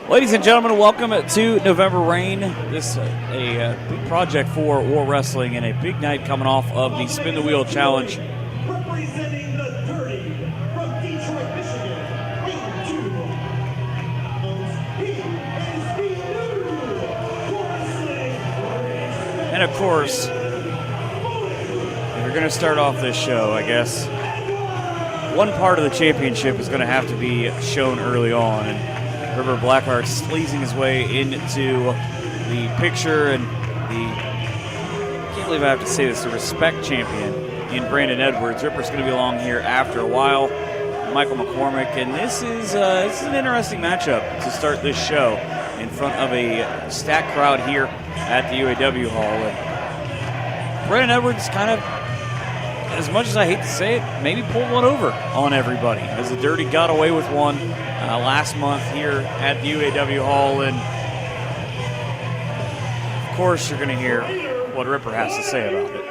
Ladies and gentlemen, welcome to November Rain. This is a big project for War Wrestling and a big night coming off of the Spin the Wheel Challenge. Representing the Dirty from Detroit, Michigan, ring 2. He is the new Wrestling. And of course, if you're going to start off this show, I guess, one part of the championship is going to have to be shown early on. And Ripper Blackheart sleazing his way into the picture, and I can't believe I have to say this, the Respect champion in Brandon Edwards. Ripper's going to be along here after a while, Michael McCormick, and this is an interesting matchup to start this show in front of a stacked crowd here at the UAW Hall. And Brandon Edwards kind of, as much as I hate to say it, maybe pulled one over on everybody, as the Dirty got away with one last month here at the UAW Hall. And of course you're going to hear what Ripper has to say about it.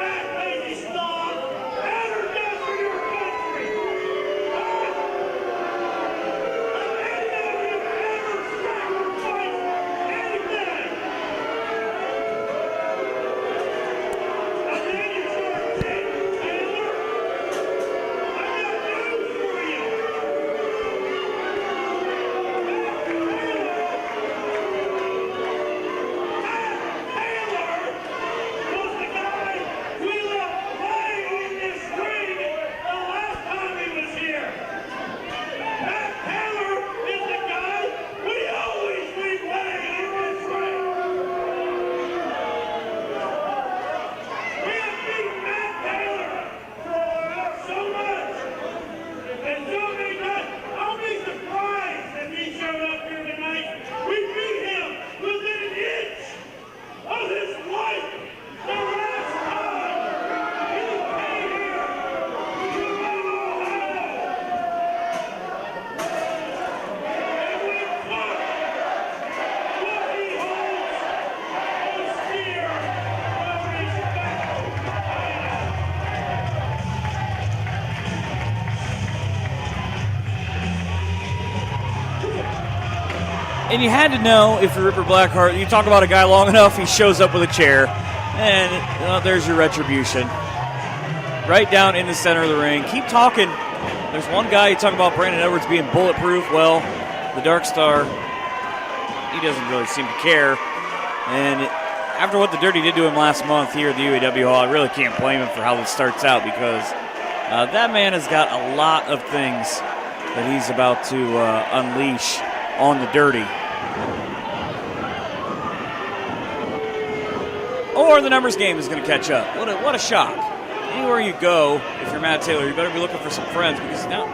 And you had to know, if you're Ripper Blackheart, you talk about a guy long enough, he shows up with a chair, and there's your retribution. Right down in the center of the ring. Keep talking. There's one guy, you talk about Brandon Edwards being bulletproof. Well, the Dark Star, he doesn't really seem to care. And after what the Dirty did to him last month here at the UAW Hall, I really can't blame him for how this starts out, because that man has got a lot of things that he's about to unleash on the Dirty. Or the numbers game is going to catch up. What a shock. Anywhere you go, if you're Matt Taylor, you better be looking for some friends, because now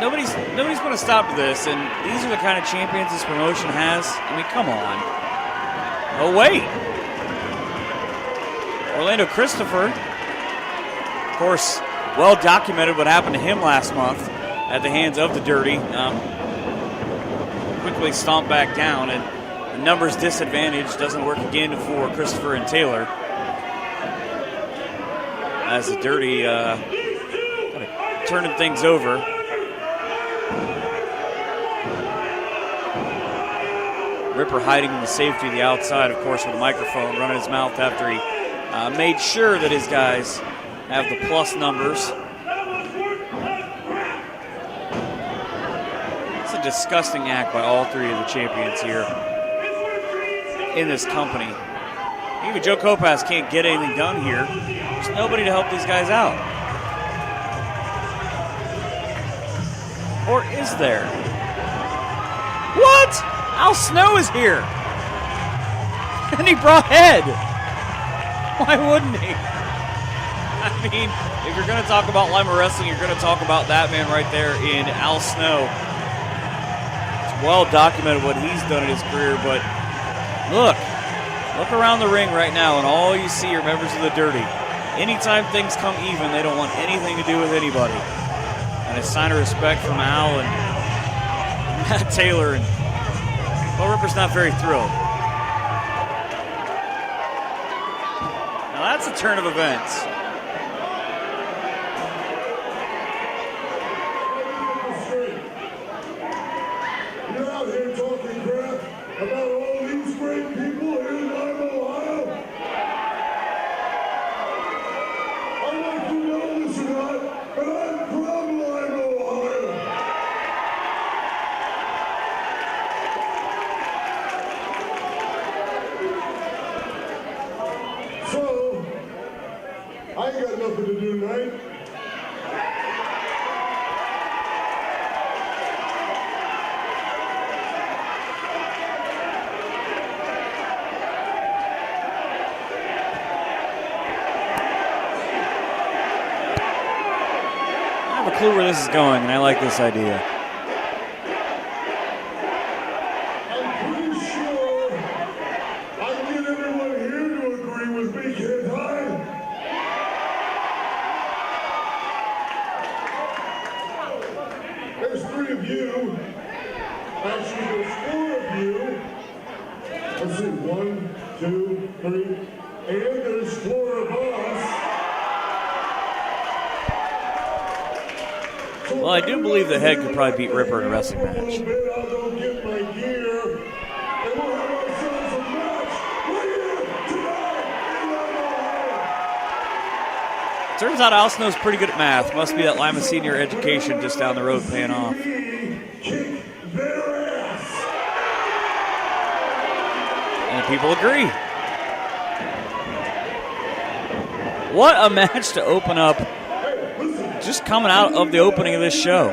nobody's going to stop this, and these are the kind of champions this promotion has. I mean, come on. Oh, wait. Orlando Christopher, of course, well documented what happened to him last month at the hands of the Dirty. Quickly stomped back down, and the numbers disadvantage doesn't work again for Christopher and Taylor, as the Dirty turning things over. Ripper hiding in the safety of the outside, of course, with a microphone, running his mouth after he made sure that his guys have the plus numbers. It's a disgusting act by all three of the champions here in this company. Even Joe Kopas can't get anything done here. There's nobody to help these guys out. Or is there? What? Al Snow is here. And he brought Head. Why wouldn't he? I mean, if you're going to talk about Lima Wrestling, you're going to talk about that man right there in Al Snow. It's well documented what he's done in his career, but look around the ring right now, and all you see are members of the Dirty. Anytime things come even, they don't want anything to do with anybody. And a sign of respect from Al and Matt Taylor, and well, Ripper's not very thrilled. Now that's a turn of events. You're out here talking nothing to do tonight. I have a clue where this is going, and I like this idea. I'm pretty sure I can get everyone here to agree with me, can't I? There's 3 of you. Actually, there's 4 of you. Let's see, 1, 2, 3, and there's 4 of us. Well, I do believe the head could probably beat Ripper in a wrestling match. I'll go get my gear, and we'll have ourselves a match right here tonight in Omaha. Turns out Alice knows pretty good at math. Must be that Lima Senior education just down the road paying off. Kick their ass. And people agree. What a match to open up. Just coming out of the opening of this show.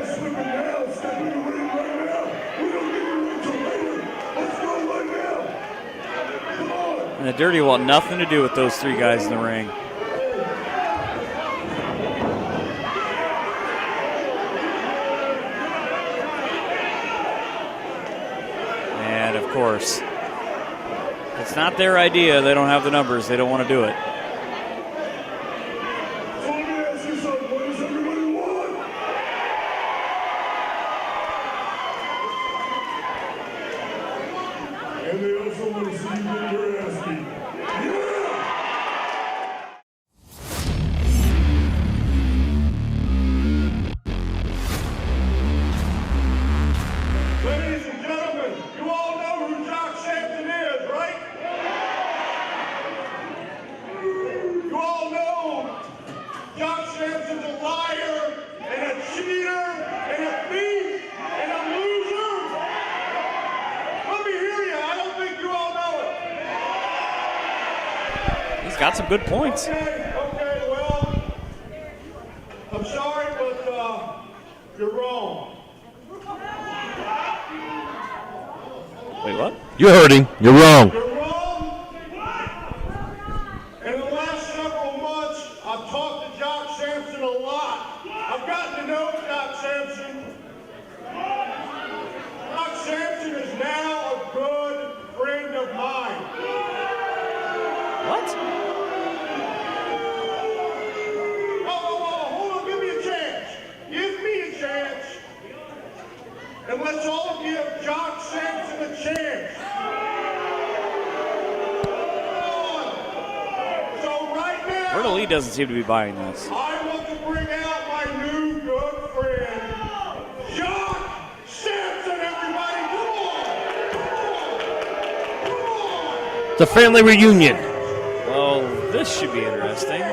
And the Dirty want nothing to do with those 3 guys in the ring. And of course, if it's not their idea, they don't have the numbers, they don't want to do it. And they also want to see you get your ass beat. Yeah! Ladies and gentlemen, you all know who Jock Sampson is, right? You all know Jock Sampson's a liar and a cheater and a thief and a loser. Let me hear you. I don't think you all know it. He's got some good points. Okay, well, I'm sorry, but you're wrong. Wait, what? You heard him. You're wrong. You're wrong. In the last several months, I've talked to Jock Sampson a lot. I've gotten to know Jock Sampson. Jock Sampson is now a good friend of mine. What? Oh, hold on, give me a chance. Give me a chance. And let's all give Jock Sampson a chance. Come on. So right now, Berta Lee doesn't seem to be buying this. I want to bring out my new good friend, Jock Sampson, everybody. Come on. Come on. It's a family reunion. Well, this should be interesting.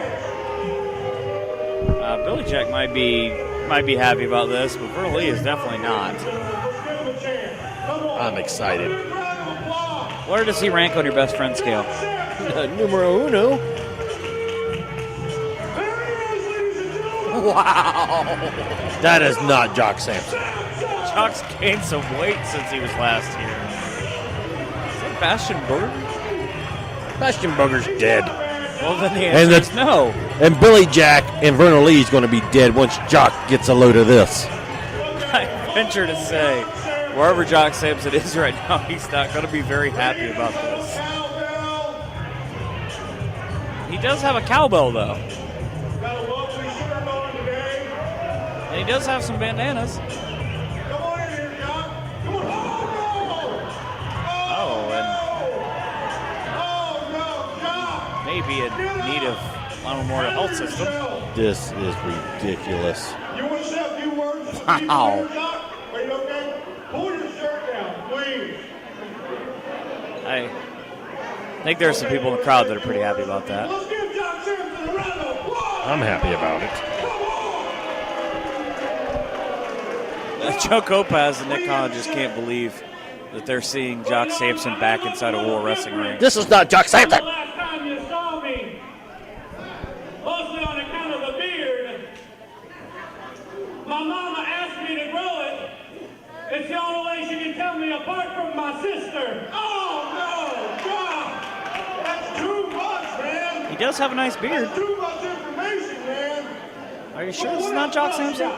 Billy Jack might be happy about this, but Berta Lee is definitely not. Let's give him a chance. Come on. I'm excited. Round of applause. Where does he rank on your best friend scale? Numero uno. There he is, ladies and gentlemen. Wow. That is not Jock Sampson. Jock's gained some weight since he was last here. Is that Bastion Berg? Bastion Booger's dead. Well, then the And answer is no. And Billy Jack and Verna Lee is going to be dead once Jock gets a load of this. I venture to say, wherever Jock Sampson is right now, he's not going to be very happy about this. He does have a cowbell, though. Got a lovely shirt on today. And he does have some bandanas. Come on in here, Jock. Come on. Oh, and Oh, no, Jock. maybe in need of Lima Memorial Health System. This is ridiculous. You want to say a few words? to the people Wow. here, Jock? Are you okay? Pull your shirt down, please. I think there are some people in the crowd that are pretty happy about that. Let's give Jock Sampson a round of applause. I'm happy about it. Come on. Joe Kopaz and Nick Khan just can't believe that they're seeing Jock Sampson back inside a World Wrestling ring. This is not Jock Sampson. Last time you saw me, mostly on account of My mama asked me to grow it. It's the only way she can tell me apart from my sister. Oh, no, God. That's too much, man. He does have a nice beard. That's too much information, man. Are you sure it's not Jock Sampson?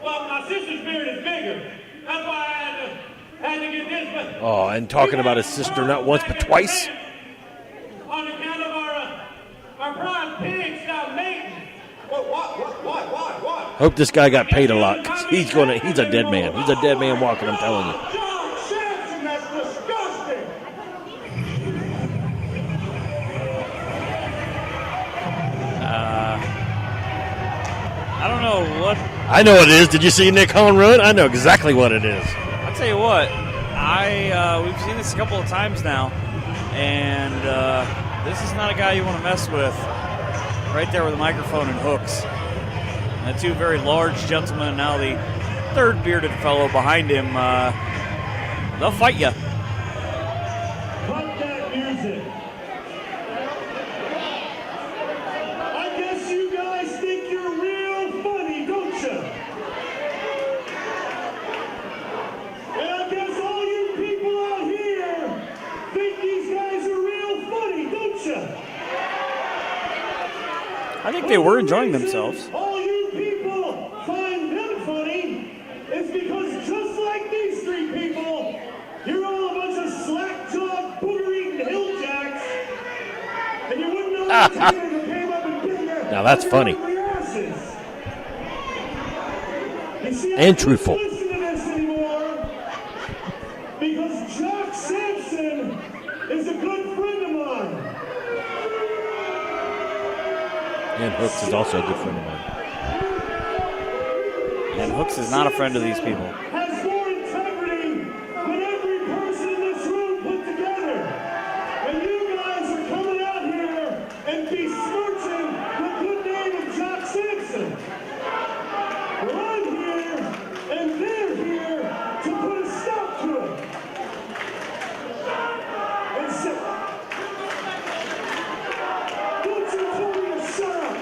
Well, my sister's beard is bigger. That's why I had to get this. But Oh, and talking about his sister not once but twice. on account of our prime pigs got mating. What? Hope this guy got paid a lot, 'cause he's a dead man. He's a dead man walking, I'm telling you. John Sampson, that's disgusting. I don't know what. I know what it is. Did you see Nick Hahn run? I know exactly what it is. I'll tell you what. We've seen this a couple of times now, and this is not a guy you want to mess with. Right there with a microphone and hooks. And the two very large gentlemen, and now the third bearded fellow behind him. They'll fight you. Cut that music. I guess you guys think you're real funny, don't you? And I guess all you people out here think these guys are real funny, don't you? I think they were enjoying themselves. All you people find them funny is because just like these three people, you're all a bunch of slack-jawed, booger-eating hilljacks, and you wouldn't know what to do if you came up and bit their Now that's funny. asses. You see, I And can't truthful. listen to this anymore because Jock Sampson is a good friend of mine. And Hooks is also a good friend of mine. And Hooks is not a friend of these people. Has more integrity than every person in this room put together. And you guys are coming out here and besmirching the good name of Jock Sampson. Well, I'm here and they're here to put a stop to it. And so, don't you tell me to shut up.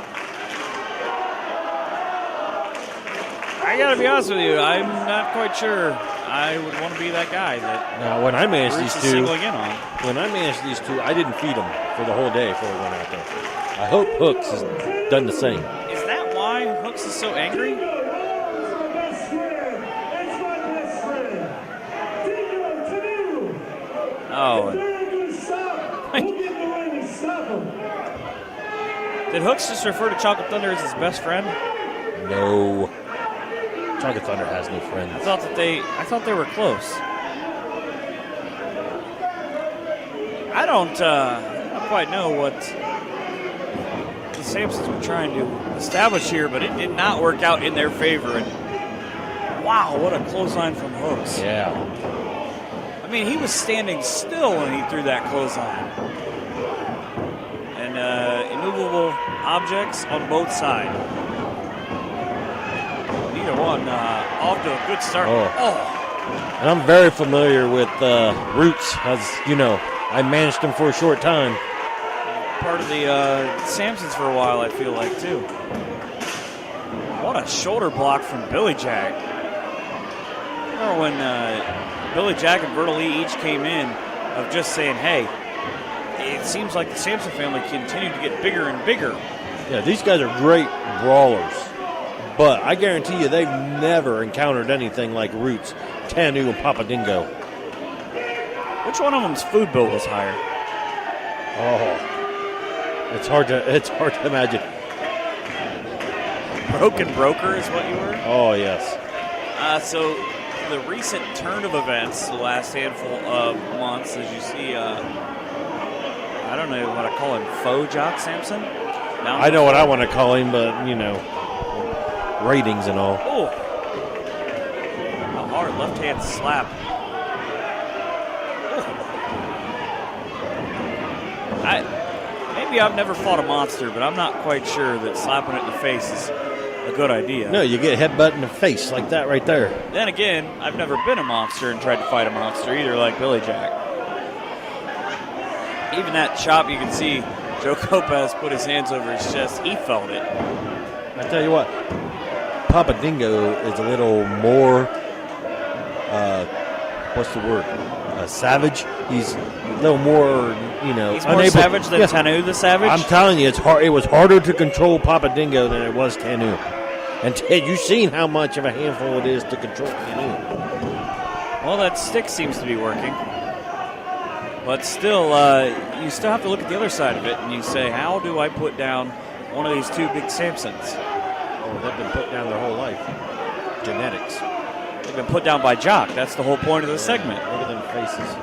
I gotta be honest with you, I'm not quite sure I would want to be that guy that Now, when I managed Bruce these is two, singling in on. I didn't feed them for the whole day before we went out there. I hope Hooks has done the same. Is that why Hooks is so angry? Dingo, it's my best friend. It's my best friend. Dingo, Tanu. Oh, If they're not going to stop, we'll get in the ring and stop them. did Hooks just refer to Chocolate Thunder as his best friend? No. Chocolate Thunder has no friends. I thought they were close. I don't quite know what the Sampsons were trying to establish here, but it did not work out in their favor. And wow, what a clothesline from Hooks. Yeah. I mean, he was standing still when he threw that clothesline. And immovable objects on both sides. Neither one off to a good start. Oh. And I'm very familiar with Roots, as you know. I managed him for a short time. Part of the Sampsons for a while, I feel like, too. What a shoulder block from Billy Jack. Remember when Billy Jack and Berta Lee each came in of just saying, hey, it seems like the Sampson family continued to get bigger and bigger. Yeah, these guys are great brawlers. But I guarantee you they've never encountered anything like Roots, Tanu, and Papa Dingo. Which one of them's food bill was higher? Oh. It's hard to imagine. Broken Broker is what you were? Oh, yes. So the recent turn of events, the last handful of months, as you see, I don't know what I call him, faux Jock Sampson? I know what I want to call him, but, you know, ratings and all. Oh, a hard left-hand slap. Maybe I've never fought a monster, but I'm not quite sure that slapping it in the face is a good idea. No, you get a headbutt in the face like that right there. Then again, I've never been a monster and tried to fight a monster either, like Billy Jack. Even that chop, you can see Joe Lopez put his hands over his chest. He felt it. I tell you what, Papa Dingo is a little more, what's the word? Savage. He's a little more, He's more savage than Tanu the Savage? I'm telling you, it was harder to control Papa Dingo than it was Tanu. And Ted, you've seen how much of a handful it is to control Tanu. Well, that stick seems to be working. But still, you still have to look at the other side of it, and you say, how do I put down one of these two big Samsons? Oh, they've been put down their whole life. Genetics. They've been put down by Jock. That's the whole point of the segment. Look at them faces.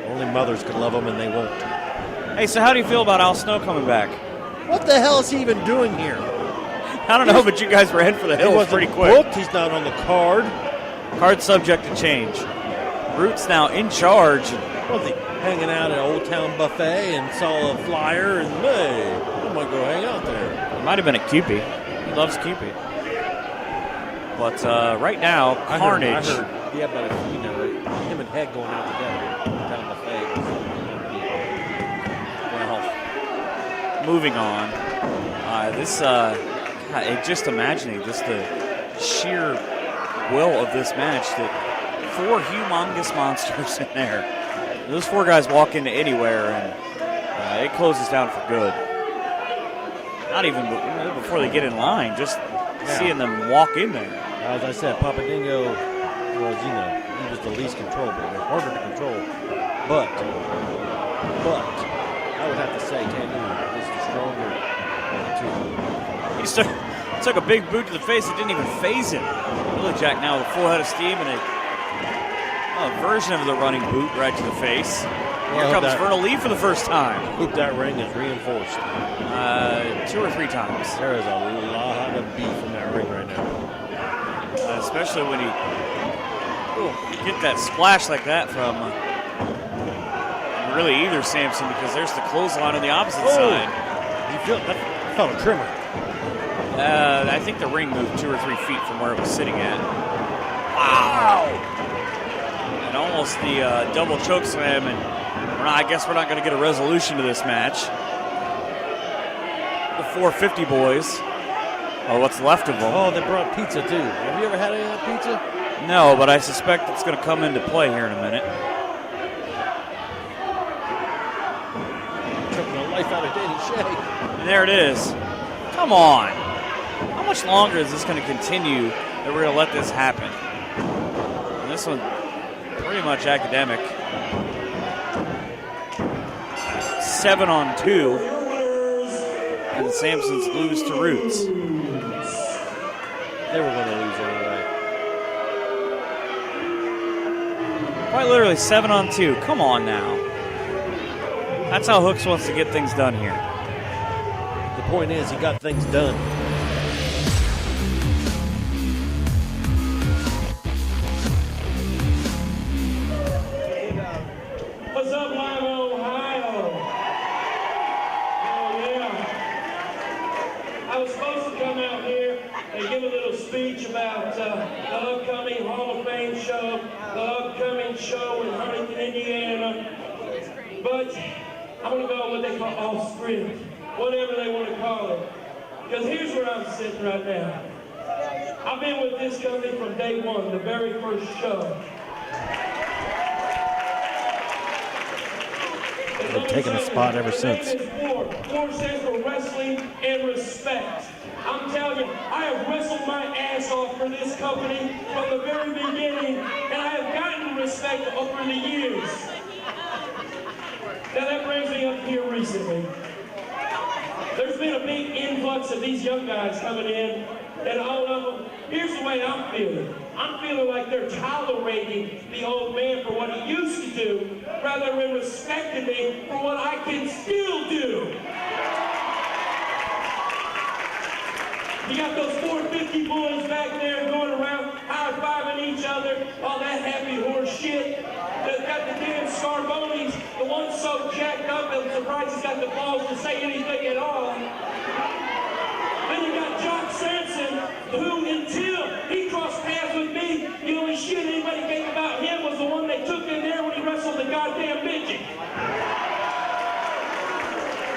Only mothers could love them, and they won't. Hey, so how do you feel about Al Snow coming back? What the hell is he even doing here? I don't know, but you guys were heading for the hills pretty quick. Booked. He's not on the card. Card subject to change. Roots now in charge. Was he hanging out at Old Town Buffet and saw a flyer and, hey, I'm going to go hang out there. It might have been at Cupid. He loves Cupid. But right now, Carnage. I heard, yeah, but him and Head going out together down the fake. Well, moving on. Just imagining just the sheer will of this match that 4 humongous monsters in there. Those 4 guys walk into anywhere and it closes down for good. Not even before they get in line, just seeing them walk in there. As I said, Papa Dingo was, he was the least controllable. They're harder to control. But I would have to say Tanu is the stronger of the 2. He took a big boot to the face. It didn't even phase him. Billy Jack now with a full head of steam and a version of the running boot right to the face. Here comes Vernal Lee for the first time. Hope that ring is reinforced. 2 or 3 times. There is a lot of beef in that ring right now. Especially when you get that splash like that from really either Samson, because there's the clothesline on the opposite side. I felt a tremor. I think the ring moved 2 or 3 feet from where it was sitting at. Wow! And almost the double choke slam, and I guess we're not going to get a resolution to this match. The 450 boys. Or what's left of them. Oh, they brought pizza too. Have you ever had any of that pizza? No, but I suspect it's going to come into play here in a minute. Choking the life out of Danny Shea. And there it is. Come on. How much longer is this going to continue that we're going to let this happen? And this one, pretty much academic. 7 on 2. And the Samsons lose to Roots. They were going to lose anyway. Quite literally 7 on 2. Come on now. That's how Hooks wants to get things done here. The point is, he got things done. What's up, Live Ohio? Oh, yeah. I was supposed to come out here and give a little speech about the upcoming Hall of Fame show, the upcoming show in Huntington, Indiana. But I'm going to go with what they call off script, whatever they want to call it. Because here's where I'm sitting right now. I've been with this company from day one, the very first show. They've taken a spot ever since. War stands for wrestling and respect. I'm telling you, I have wrestled my ass off for this company from the very beginning, and I have gotten respect over the years. Now that brings me up here recently. There's been a big influx of these young guys coming in, and all of them, here's the way I'm feeling. I'm feeling like they're tolerating the old man for what he used to do, rather than respecting me for what I can still do. You got those 450 boys back there going around high-fiving each other, all that happy horse shit. They've got the damn Scarbonis, the one so jacked up, I'm surprised he's got the balls to say anything at all. Then you got Jock Sampson, who until he crossed paths with me, the only shit anybody gave about him was the one they took in there when he wrestled the goddamn midget.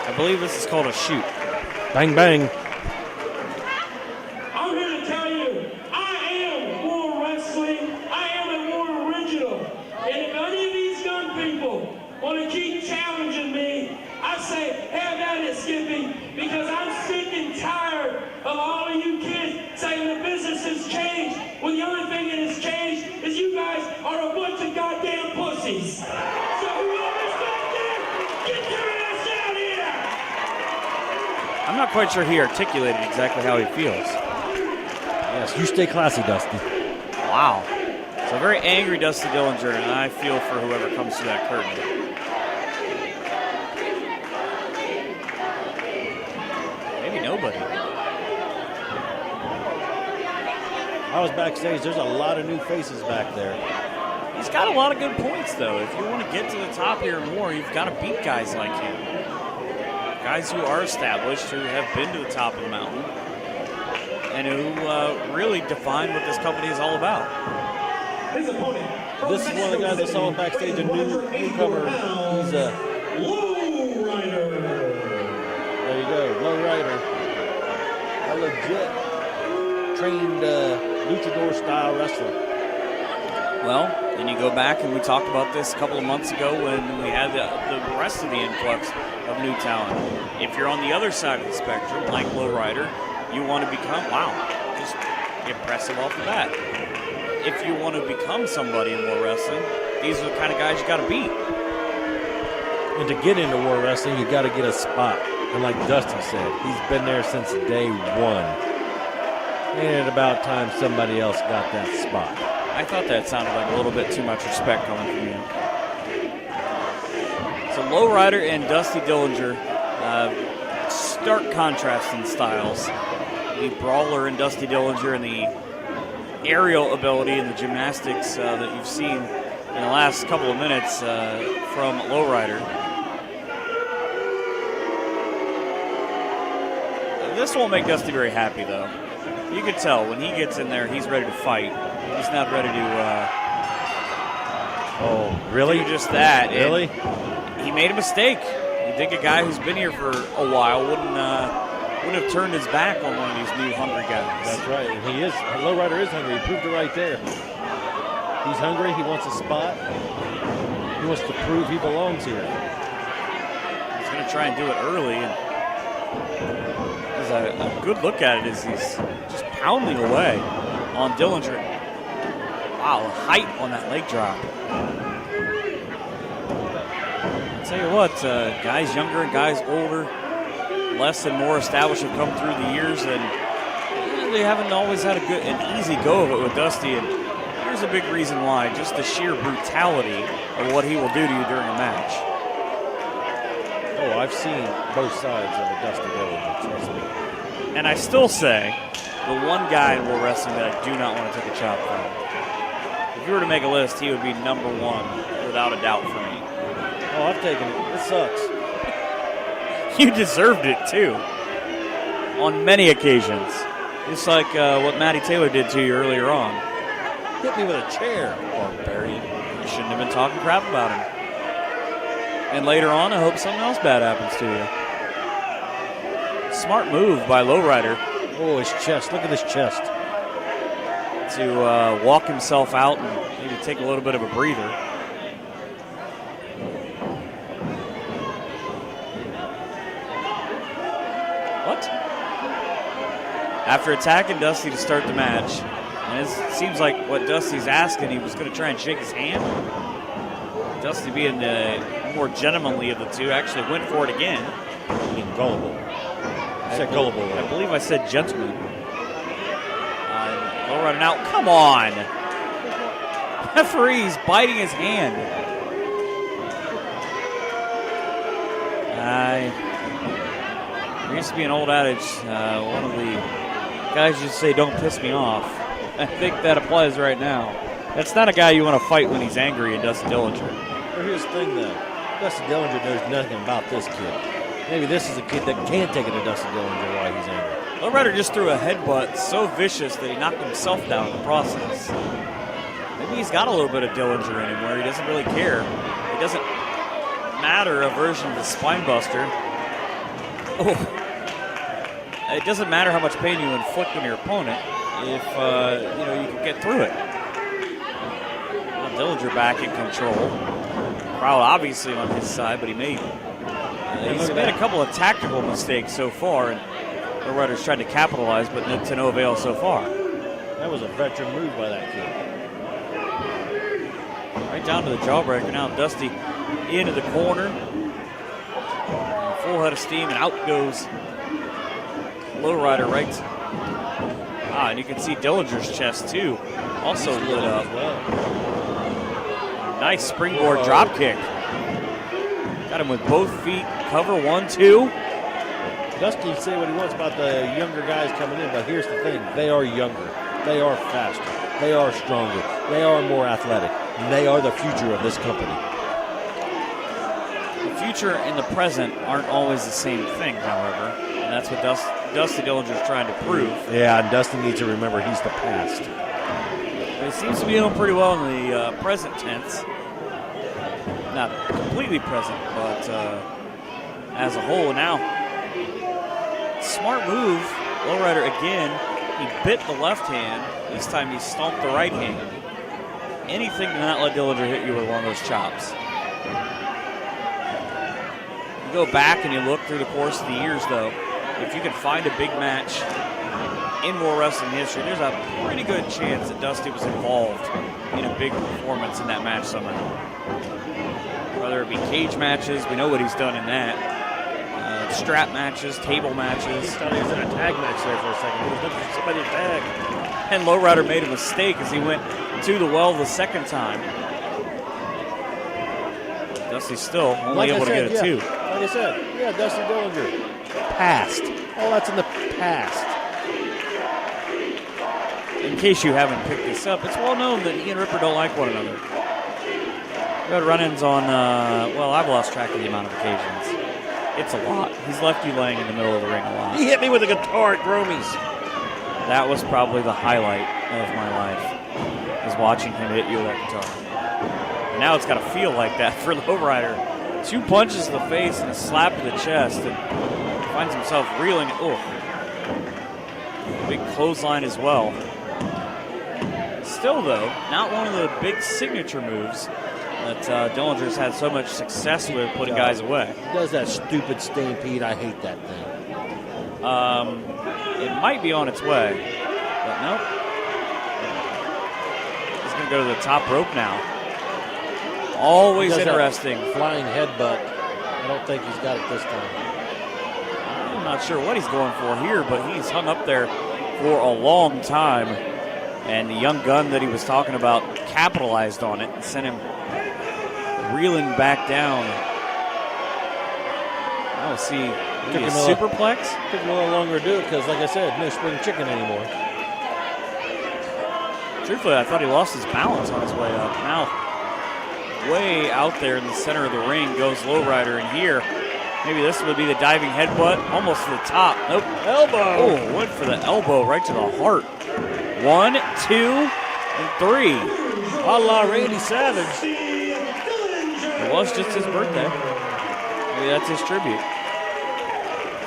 I believe this is called a shoot. Bang, bang. Thanksgiving because I'm sick and tired of all of you kids saying the business has changed when the only thing that has changed is you guys are a bunch of goddamn pussies. So whoever's back there, get your ass out here! I'm not quite sure he articulated exactly how he feels. Yes, you stay classy, Dusty. Wow. So very angry Dusty Dillinger, and I feel for whoever comes through that curtain. Maybe nobody. I was backstage. There's a lot of new faces back there. He's got a lot of good points, though. If you want to get to the top here more, you've got to beat guys like him. Guys who are established, who have been to the top of the mountain, and who really define what this company is all about. His opponent. This is one of the guys I saw backstage, a newcomer. He's a Low Rider. there you go, low rider, a legit trained luchador style wrestler. Well, then you go back, and we talked about this a couple of months ago when we had the rest of the influx of new talent. If you're on the other side of the spectrum, like Lowrider, you want to become, wow, just impressive off the bat. If you want to become somebody in War Wrestling, these are the kind of guys you got to beat. And to get into War Wrestling, you got to get a spot. And like Dusty said, he's been there since day one. And about time somebody else got that spot. I thought that sounded like a little bit too much respect coming from you. So Lowrider and Dusty Dillinger, stark contrast in styles. The brawler in Dusty Dillinger and the aerial ability and the gymnastics that you've seen in the last couple of minutes from Lowrider. This won't make Dusty very happy, though. You could tell when he gets in there, he's ready to fight. He's not ready to. Oh, really? Do just that. Really? And he made a mistake. You think a guy who's been here for a while wouldn't have turned his back on one of these new hungry guys. That's right. And he is. Lowrider is hungry. He proved it right there. He's hungry. He wants a spot. He wants to prove he belongs here. He's going to try and do it early. And a good look at it is he's just pounding away on Dillinger. Wow, the height on that leg drop. I'll tell you what, guys younger and guys older, less and more established have come through the years, and they haven't always had an easy go of it with Dusty. And here's a big reason why: just the sheer brutality of what he will do to you during a match. Oh, I've seen both sides of a Dusty Dillinger, trust me. And I still say the one guy in World Wrestling that I do not want to take a chop from. If you were to make a list, he would be number one without a doubt for me. Oh, I've taken it. It sucks. You deserved it, too. On many occasions. Just like what Matty Taylor did to you earlier on. Hit me with a chair. Barbarian. You shouldn't have been talking crap about him. And later on, I hope something else bad happens to you. Smart move by Lowrider. Oh, his chest. Look at his chest. To walk himself out and maybe take a little bit of a breather. What? After attacking Dusty to start the match, and it seems like what Dusty's asking, he was going to try and shake his hand. Dusty, being the more gentlemanly of the two, actually went for it again. Being gullible. I said gullible. I believe I said gentleman. Lowrider now. Come on! Referee's biting his hand. There used to be an old adage. One of the guys used to say, "Don't piss me off." I think that applies right now. That's not a guy you want to fight when he's angry in Dusty Dillinger. Well, here's the thing, though. Dusty Dillinger knows nothing about this kid. Maybe this is a kid that can take it to Dusty Dillinger while he's angry. Lowrider just threw a headbutt so vicious that he knocked himself down in the process. Maybe he's got a little bit of Dillinger in him where he doesn't really care. It doesn't matter a version of the spine buster. Oh. It doesn't matter how much pain you inflict on your opponent if you can get through it. Well, Dillinger back in control. Crowd obviously on his side, but he may He's made a couple of tactical mistakes so far, and the Riders tried to capitalize, but to no avail so far. That was a veteran move by that kid. Right down to the jawbreaker. Now Dusty into the corner. Full head of steam, and out goes Lowrider right. And you can see Dillinger's chest too, also lit up. Nice springboard drop kick. Got him with both feet. Cover 1-2. Dusty can say what he wants about the younger guys coming in, but here's the thing. They are younger. They are faster. They are stronger. They are more athletic. They are the future of this company. The future and the present aren't always the same thing, however. And that's what Dusty Dillinger's trying to prove. Yeah, and Dusty needs to remember he's the past. But he seems to be doing pretty well in the present tense. Not completely present, but as a whole now. Smart move. Lowrider again. He bit the left hand. This time he stomped the right hand. Anything to not let Dillinger hit you with one of those chops. You go back and you look through the course of the years, though. If you can find a big match in World Wrestling history, there's a pretty good chance that Dusty was involved in a big performance in that match somehow. Whether it be cage matches, we know what he's done in that. Strap matches, table matches. I thought he was in a tag match there for a second. He was looking for somebody to tag. And Lowrider made a mistake as he went to the well the second time. Dusty's still only able to get a 2. Like I said, Dusty Dillinger. Past. All that's in the past. In case you haven't picked this up, it's well known that he and Ripper don't like one another. We had run-ins on, I've lost track of the amount of occasions. It's a lot. He's left you laying in the middle of the ring a lot. He hit me with a guitar at Gromie's. That was probably the highlight of my life, is watching him hit you with that guitar. And now it's got to feel like that for Lowrider. 2 punches to the face and a slap to the chest, and finds himself reeling. Big clothesline as well. Still, though, not one of the big signature moves that Dillinger's had so much success with putting guys away. He does that stupid stampede. I hate that thing. It might be on its way, but nope. He's going to go to the top rope now. Always interesting. Flying headbutt. I don't think he's got it this time. I'm not sure what he's going for here, but he's hung up there for a long time. And the young gun that he was talking about capitalized on it and sent him reeling back down. I'll see. Maybe a superplex? Took him a little longer to do it because, like I said, no spring chicken anymore. Truthfully, I thought he lost his balance on his way up. Now, way out there in the center of the ring goes Lowrider, and here, maybe this would be the diving headbutt, almost to the top. Nope. Elbow. Oh, went for the elbow right to the heart. 1, 2, and 3. A la Randy Savage. It was just his birthday. Maybe that's his tribute.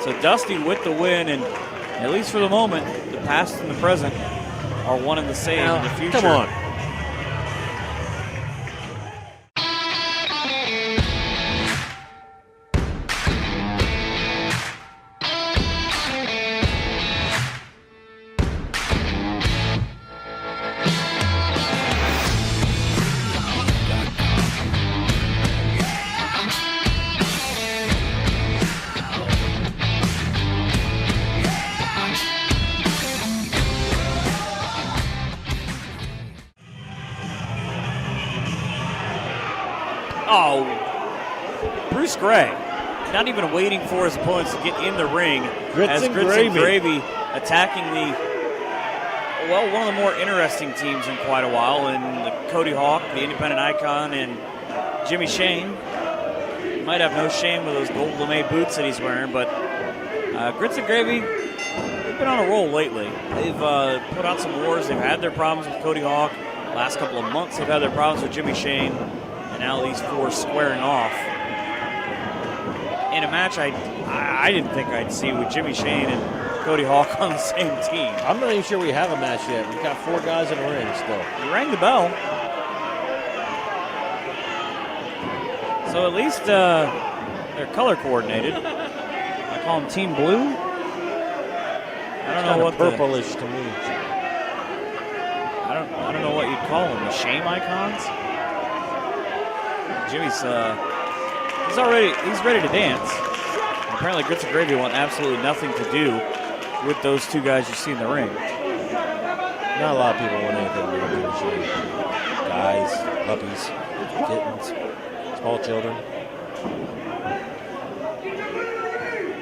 So Dusty with the win, and at least for the moment, the past and the present are one and the same in the future. Come on. Oh, Bruce Gray, not even waiting for his opponents to get in the ring. Grits and Gravy attacking one of the more interesting teams in quite a while, in the Cody Hawk, the independent icon, and Jimmy Shane. He might have no shame with those gold lame boots that he's wearing, but Grits and Gravy, they've been on a roll lately. They've put out some wars. They've had their problems with Cody Hawk. Last couple of months, they've had their problems with Jimmy Shane. And now these four squaring off in a match I didn't think I'd see, with Jimmy Shane and Cody Hawk on the same team. I'm not even sure we have a match yet. We've got 4 guys in the ring still. You rang the bell. So at least They're color coordinated. I call them Team Blue. I don't know what purplish to me. I don't know what you'd call them. The shame icons. Jimmy's he's ready to dance. Apparently, Grits and Gravy want absolutely nothing to do with those two guys you see in the ring. Not a lot of people want anything to do with the machine. Guys, puppies, kittens, small children.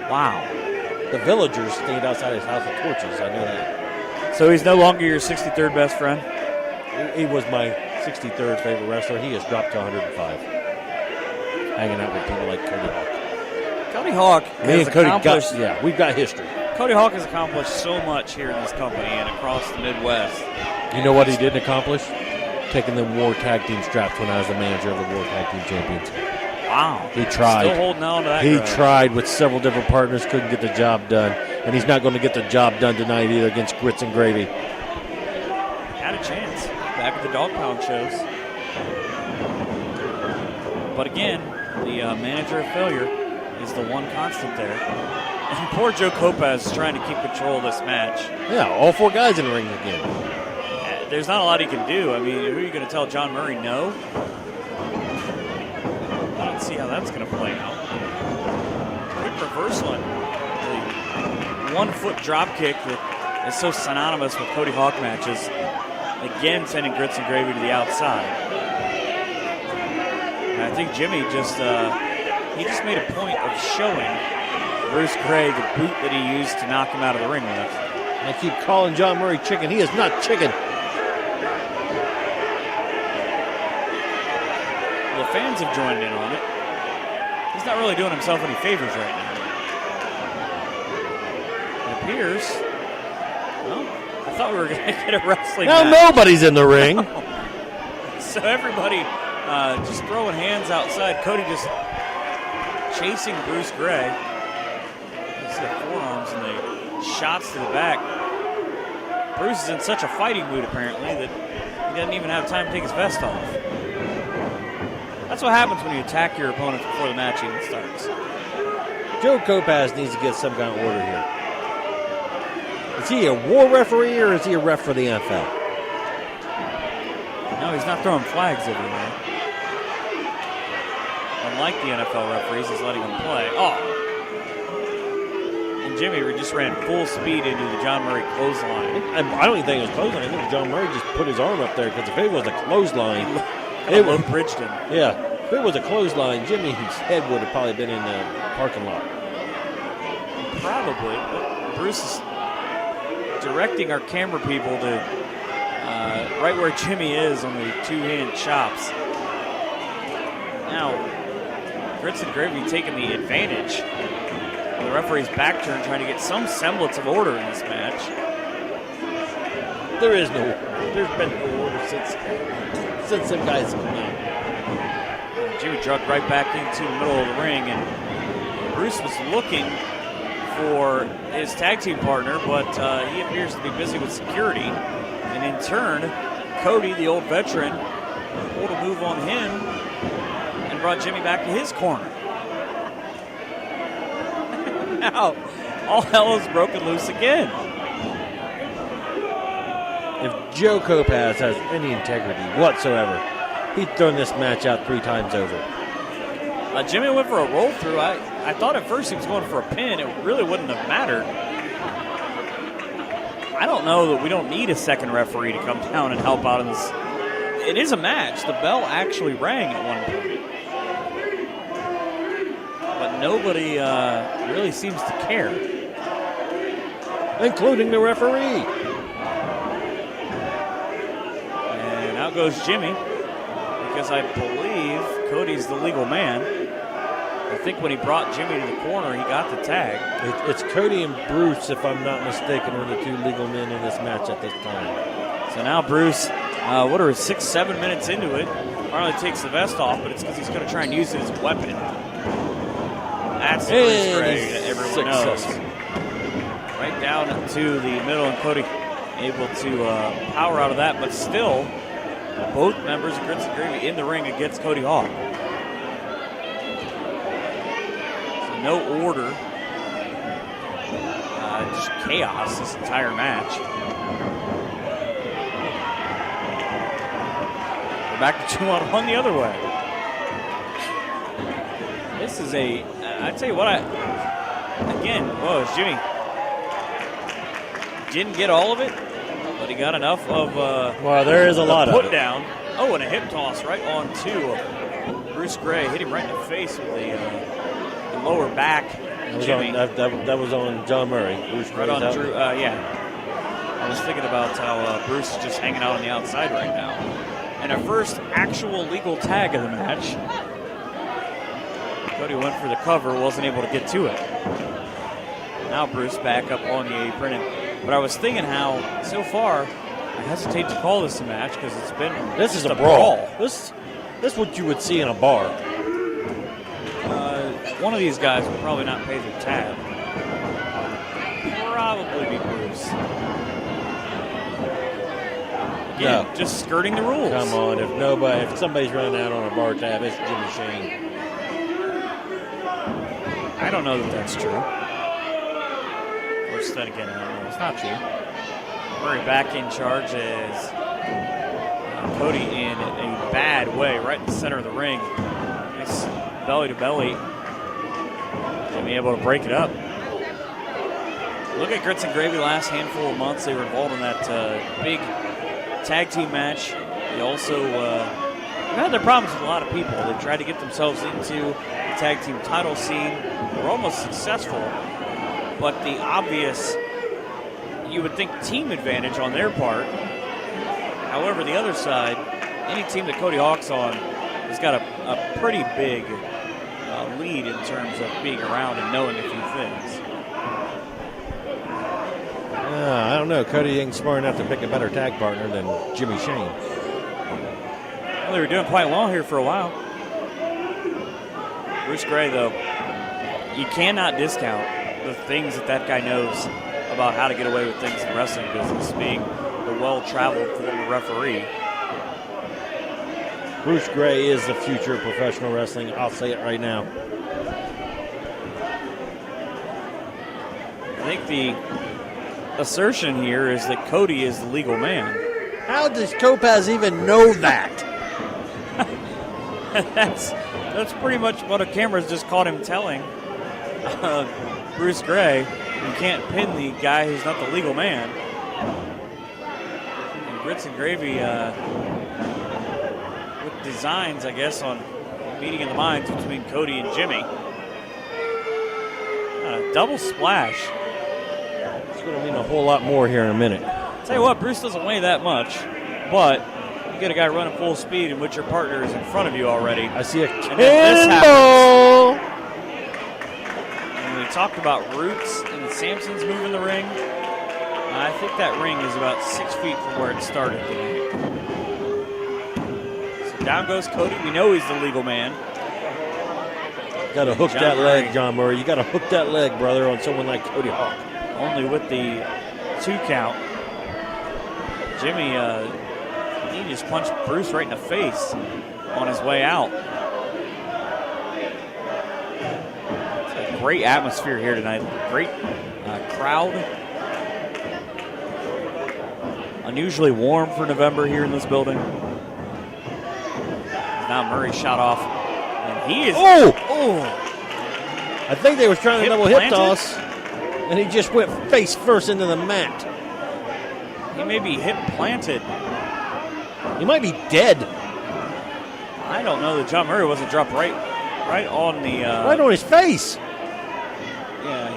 Wow. The villagers stand outside his house with torches. I know that. So he's no longer your 63rd best friend? He was my 63rd favorite wrestler. He has dropped to 105. Hanging out with people like Cody Hawk. Cody Hawk has accomplished... we've got history. Cody Hawk has accomplished so much here in this company and across the Midwest. You know what he didn't accomplish? Taking them War Tag Team straps when I was the manager of the War Tag Team Champions. Wow. He tried. Still holding on to that He grudge. tried with several different partners, couldn't get the job done. And he's not going to get the job done tonight either against Grits and Gravy. Had a chance back at the Dog Pound shows. But again, the manager of failure is the one constant there. And poor Joe Kopaz is trying to keep control of this match. Yeah, all four guys in the ring again. There's not a lot he can do. I mean, who are you going to tell John Murray no? I don't see how that's going to play out. Quick reversal and the 1-foot drop kick that is so synonymous with Cody Hawk matches. Again, sending Grits and Gravy to the outside. And I think Jimmy just made a point of showing Bruce Gray the boot that he used to knock him out of the ring with. I keep calling John Murray chicken. He is not chicken. Well, the fans have joined in on it. He's not really doing himself any favors right now. It appears. Well, I thought we were going to get a wrestling Now match. nobody's in the ring. So everybody just throwing hands outside. Cody just chasing Bruce Gray. You see the forearms and the shots to the back. Bruce is in such a fighting mood apparently that he doesn't even have time to take his vest off. That's what happens when you attack your opponent before the match even starts. Joe Kopaz needs to get some kind of order here. Is he a war referee or is he a ref for the NFL? No, he's not throwing flags everywhere. Unlike the NFL referees, he's letting them play. Oh! And Jimmy just ran full speed into the John Murray clothesline. I don't even think it was clothesline. I think John Murray just put his arm up there because if it was a clothesline, It was bridged him. yeah, if it was a clothesline, Jimmy's head would have probably been in the parking lot. Probably. But Bruce is directing our camera people to right where Jimmy is on the two-hand chops. Now, Grits and Gravy taking the advantage. The referee's back turn, trying to get some semblance of order in this match. There's been no order since them guys come out. Jimmy drugged right back into the middle of the ring, and Bruce was looking for his tag team partner, but he appears to be busy with security. And in turn, Cody, the old veteran, pulled a move on him and brought Jimmy back to his corner. Now, all hell is broken loose again. If Joe Kopaz has any integrity whatsoever, he'd thrown this match out 3 times over. Jimmy went for a roll through. I thought at first he was going for a pin. It really wouldn't have mattered. I don't know that we don't need a second referee to come down and help out in this. It is a match. The bell actually rang at one point. But nobody really seems to care. Including the referee. And out goes Jimmy, because I believe Cody's the legal man. I think when he brought Jimmy to the corner, he got the tag. It's Cody and Bruce, if I'm not mistaken, are the 2 legal men in this match at this time. So now Bruce, 6-7 minutes into it, finally takes the vest off, but it's because he's going to try and use it as a weapon. That's the Bruce Gray that everyone knows. Right down to the middle, and Cody able to power out of that, but still, both members of Grits and Gravy in the ring against Cody Hawk. no order. Just chaos this entire match. We're back to 2-on-1 the other way. This is I tell you what, Jimmy didn't get all of it, but he got enough of Well, there is a lot of put it. down. Oh, and a hip toss right on to Bruce Gray. Hit him right in the face with the lower back. Jimmy. That was on John Murray. Bruce Right on Gray's out. Drew. Yeah. I was thinking about how Bruce is just hanging out on the outside right now. And our first actual legal tag of the match. Cody went for the cover, wasn't able to get to it. Now Bruce back up on the apron. But I was thinking how, so far, I hesitate to call this a match because it's been This is just a brawl. This is what you would see in a bar. One of these guys will probably not pay their tab. Probably be Bruce. Again, No. just skirting the rules. Come on, if somebody's running out on a bar tab, it's Jimmy Shane. I don't know that that's true. Which then again, I don't know. It's not true. Murray back in charge as Cody in a bad way, right in the center of the ring. Nice belly to belly. And be able to break it up. Look at Grits and Gravy last handful of months. They were involved in that big tag team match. They also had their problems with a lot of people. They tried to get themselves into the tag team title scene. They were almost successful. But the obvious, you would think, team advantage on their part. However, the other side, any team that Cody Hawk's on has got a pretty big lead in terms of being around and knowing a few things. I don't know. Cody ain't smart enough to pick a better tag partner than Jimmy Shane. Well, they were doing quite well here for a while. Bruce Gray, though, you cannot discount the things that guy knows about how to get away with things in the wrestling business, being the well-traveled former referee. Bruce Gray is the future of professional wrestling. I'll say it right now. I think the assertion here is that Cody is the legal man. How does Topaz even know that? That's pretty much what a camera's just caught him telling Bruce Gray. You can't pin the guy who's not the legal man. And Grits and Gravy with designs, I guess, on meeting in the minds between Cody and Jimmy. Double splash. It's going to mean a whole lot more here in a minute. Tell you what, Bruce doesn't weigh that much, but you get a guy running full speed in which your partner is in front of you already. I see a And then this cannonball. And we talked about Roots and Samson's move in the ring. I think that ring is about 6 feet from where it started tonight. So down goes Cody. We know he's the legal man. Got to hook John that Murray. leg, John Murray. You got to hook that leg, brother, on someone like Cody Hawk. Only with the 2 count. Jimmy, he just punched Bruce right in the face on his way out. It's a great atmosphere here tonight. Great crowd. Unusually warm for November here in this building. Now Murray shot off. And he is... I think they were trying to Hip double hip planted? toss, and he just went face first into the mat. He may be hip planted. He might be dead. I don't know that John Murray wasn't dropped right on the... Right on his face. Yeah,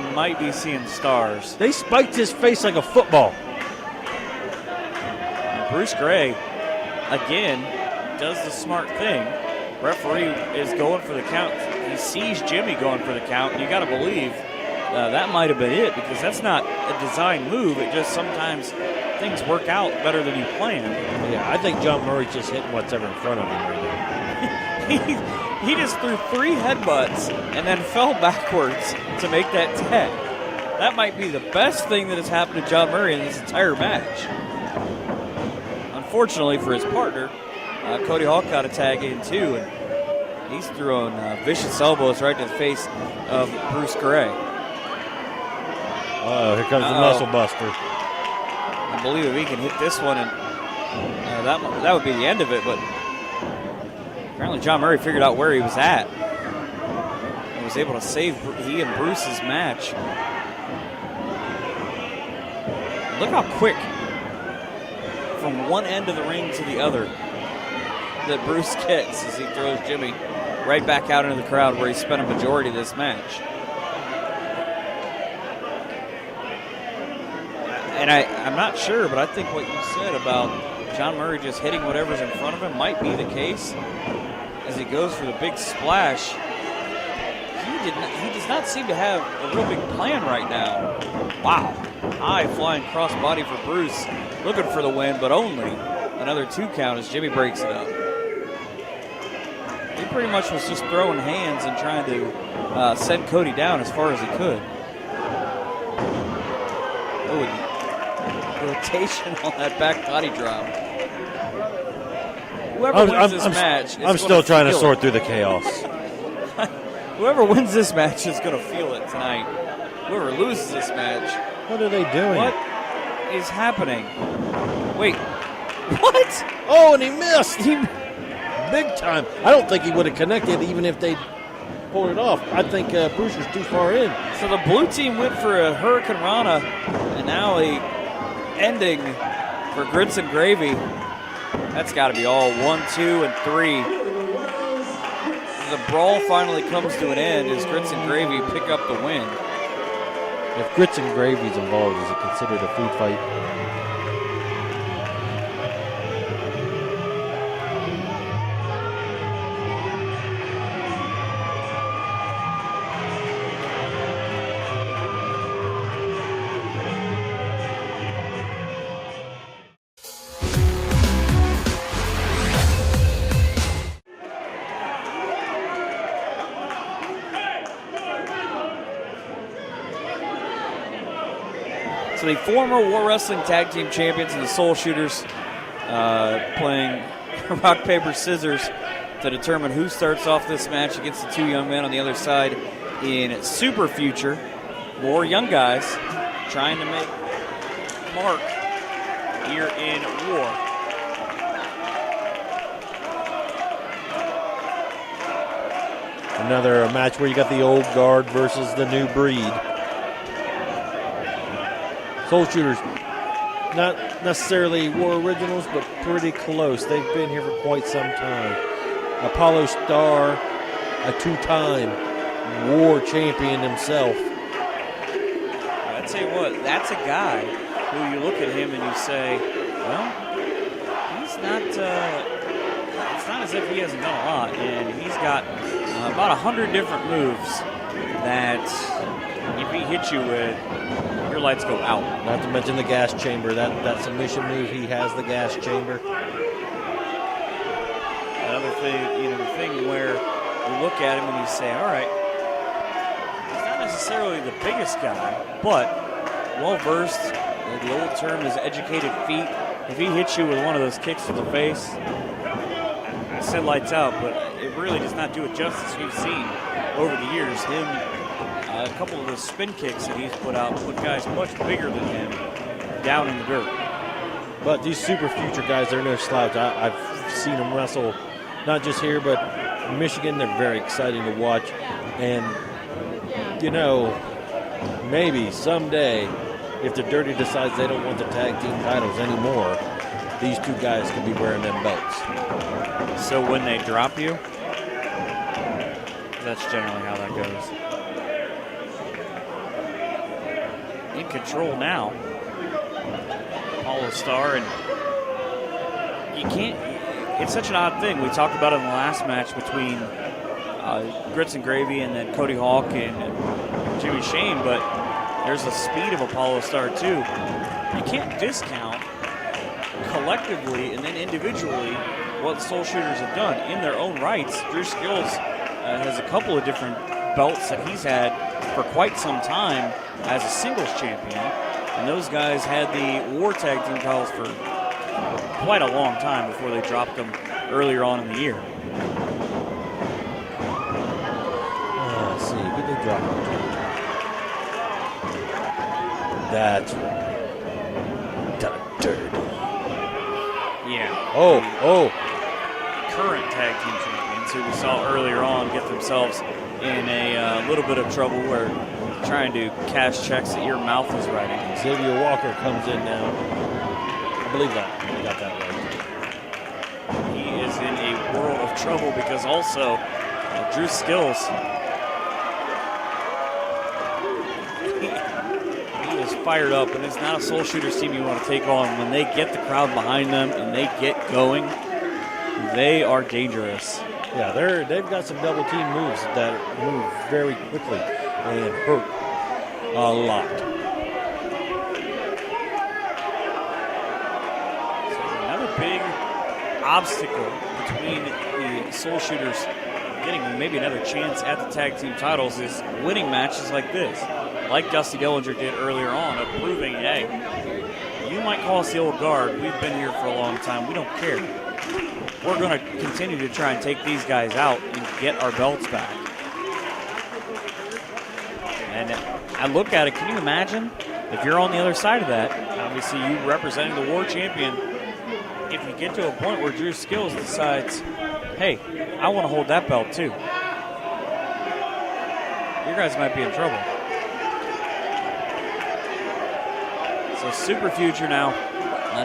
he might be seeing stars. They spiked his face like a football. Bruce Gray, again, does the smart thing. Referee is going for the count. He sees Jimmy going for the count, and you got to believe that might have been it, because that's not a design move. It just sometimes things work out better than you planned. Yeah, I think John Murray's just hitting whatever in front of him right now. He just threw 3 headbutts and then fell backwards to make that tag. That might be the best thing that has happened to John Murray in this entire match. Unfortunately for his partner, Cody Hawk got a tag in too, and He's throwing vicious elbows right to the face of Bruce Gray. Oh, here comes the muscle buster. I believe if he can hit this one, and that would be the end of it. But apparently John Murray figured out where he was at and was able to save he and Bruce's match. Look how quick from one end of the ring to the other that Bruce gets as he throws Jimmy right back out into the crowd where he spent a majority of this match. And I'm not sure, but I think what you said about John Murray just hitting whatever's in front of him might be the case. As he goes for the big splash, he does not seem to have a real big plan right now. Wow. High flying crossbody for Bruce, looking for the win, but only another 2 count as Jimmy breaks it up. He pretty much was just throwing hands and trying to send Cody down as far as he could. Oh, rotation on that back body drop. Whoever wins this match, I'm still trying to sort through the chaos. Whoever wins this match is going to feel it tonight. Whoever loses this match. What are they doing? What is happening? Wait. What? Oh, and he missed. Big time. I don't think he would have connected even if they pulled it off. I think Bruce was too far in. So the blue team went for a Hurricane Rana, and now a ending for Grits and Gravy. That's got to be all 1, 2, and 3. The brawl finally comes to an end as Grits and Gravy pick up the win. If Grits and Gravy's involved, is it considered a food fight? So the former War Wrestling Tag Team Champions and the Soul Shooters playing rock, paper, scissors to determine who starts off this match against the 2 young men on the other side in Super Future. More young guys trying to make mark here in War. Another match where you got the old guard versus the new breed. Soul Shooters, not necessarily War Originals, but pretty close. They've been here for quite some time. Apollo Star, a 2-time War champion himself. I'd say what, that's a guy who you look at him and you say, well, he's not, it's not as if he hasn't done a lot, and he's got about 100 different moves that if he hits you with, your lights go out. Not to mention the gas chamber. That submission move, he has the gas chamber. Another thing, the thing where you look at him and you say, all right, he's not necessarily the biggest guy, but well-versed. The old term is educated feet. If he hits you with one of those kicks to the face, I said lights out, but it really does not do it justice. We've seen over the years him, a couple of the spin kicks that he's put out, put guys much bigger than him down in the dirt. But these Super Future guys, they're no slouch. I've seen them wrestle, not just here, but in Michigan. They're very exciting to watch. And, maybe someday, if the Dirty decides they don't want the tag team titles anymore, these 2 guys could be wearing them belts. So when they drop you, that's generally how that goes. In control now, Apollo Star, and you can't. It's such an odd thing. We talked about it in the last match between Grits and Gravy and then Cody Hawk and Jimmy Shane, but there's the speed of Apollo Star too. You can't discount collectively and then individually what Soul Shooters have done in their own rights. Drew Skills has a couple of different belts that he's had for quite some time as a singles champion, and those guys had the War Tag Team titles for quite a long time before they dropped them earlier on in the year. drop. That's right. Dirty. Yeah. Oh. Current tag team champions who we saw earlier on get themselves in a little bit of trouble where trying to cash checks that your mouth is writing. Xavier Walker comes in now. I believe that. I got that right. He is in a world of trouble because also Drew Skills, he is fired up, and it's not a Soul Shooters team you want to take on. When they get the crowd behind them and they get going, they are dangerous. Yeah, they've got some double team moves that move very quickly and hurt a lot. So another big obstacle between the Soul Shooters getting maybe another chance at the tag team titles is winning matches like this, like Dusty Dillinger did earlier on, of proving, hey, you might call us the old guard. We've been here for a long time. We don't care. We're going to continue to try and take these guys out and get our belts back. And I look at it, can you imagine if you're on the other side of that, obviously you representing the War Champion, if you get to a point where Drew Skills decides, hey, I want to hold that belt too, you guys might be in trouble. So Super Future now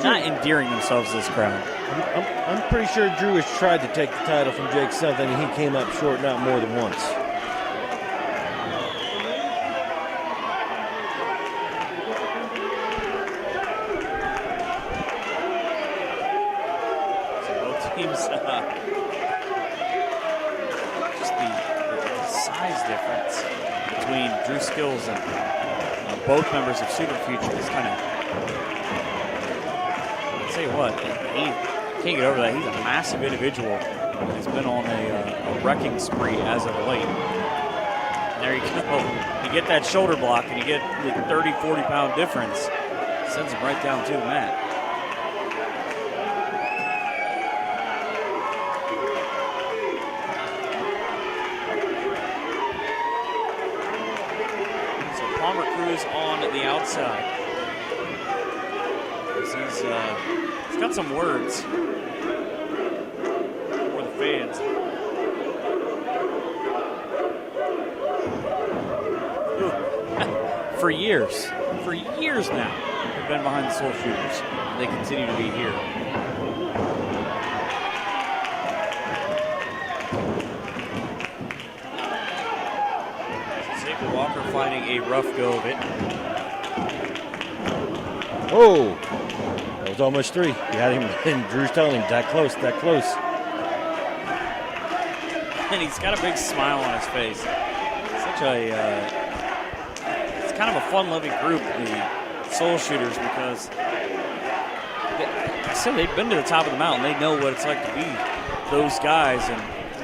not endearing themselves to this crowd. I'm pretty sure Drew has tried to take the title from Jake Something, and he came up short not more than once. So both teams, just the size difference between Drew Skills and both members of Super Future is kind of, I'll tell you what, he can't get over that. He's a massive individual. He's been on a wrecking spree as of late. And there you go. You get that shoulder block and you get the 30, 40-pound difference. Sends him right down to the mat. So Palmer Cruz on the outside. He's got some words for the fans. For years now, they've been behind the Soul Shooters. They continue to be here. Xavier Walker finding a rough go of it. Oh, that was almost three. He had him, and Drew's telling him, that close, that close. And he's got a big smile on his face. Such a, it's kind of a fun-loving group, the Soul Shooters, because I said they've been to the top of the mountain. They know what it's like to be those guys, and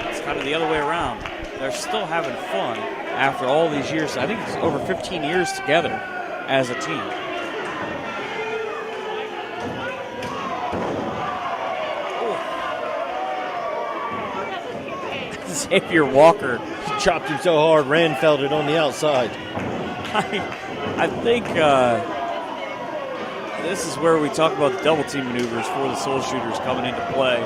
it's kind of the other way around. They're still having fun after all these years. I think it's over 15 years together as a team. Xavier Walker chopped him so hard, Rand felt it on the outside. I think this is where we talk about the double team maneuvers for the Soul Shooters coming into play.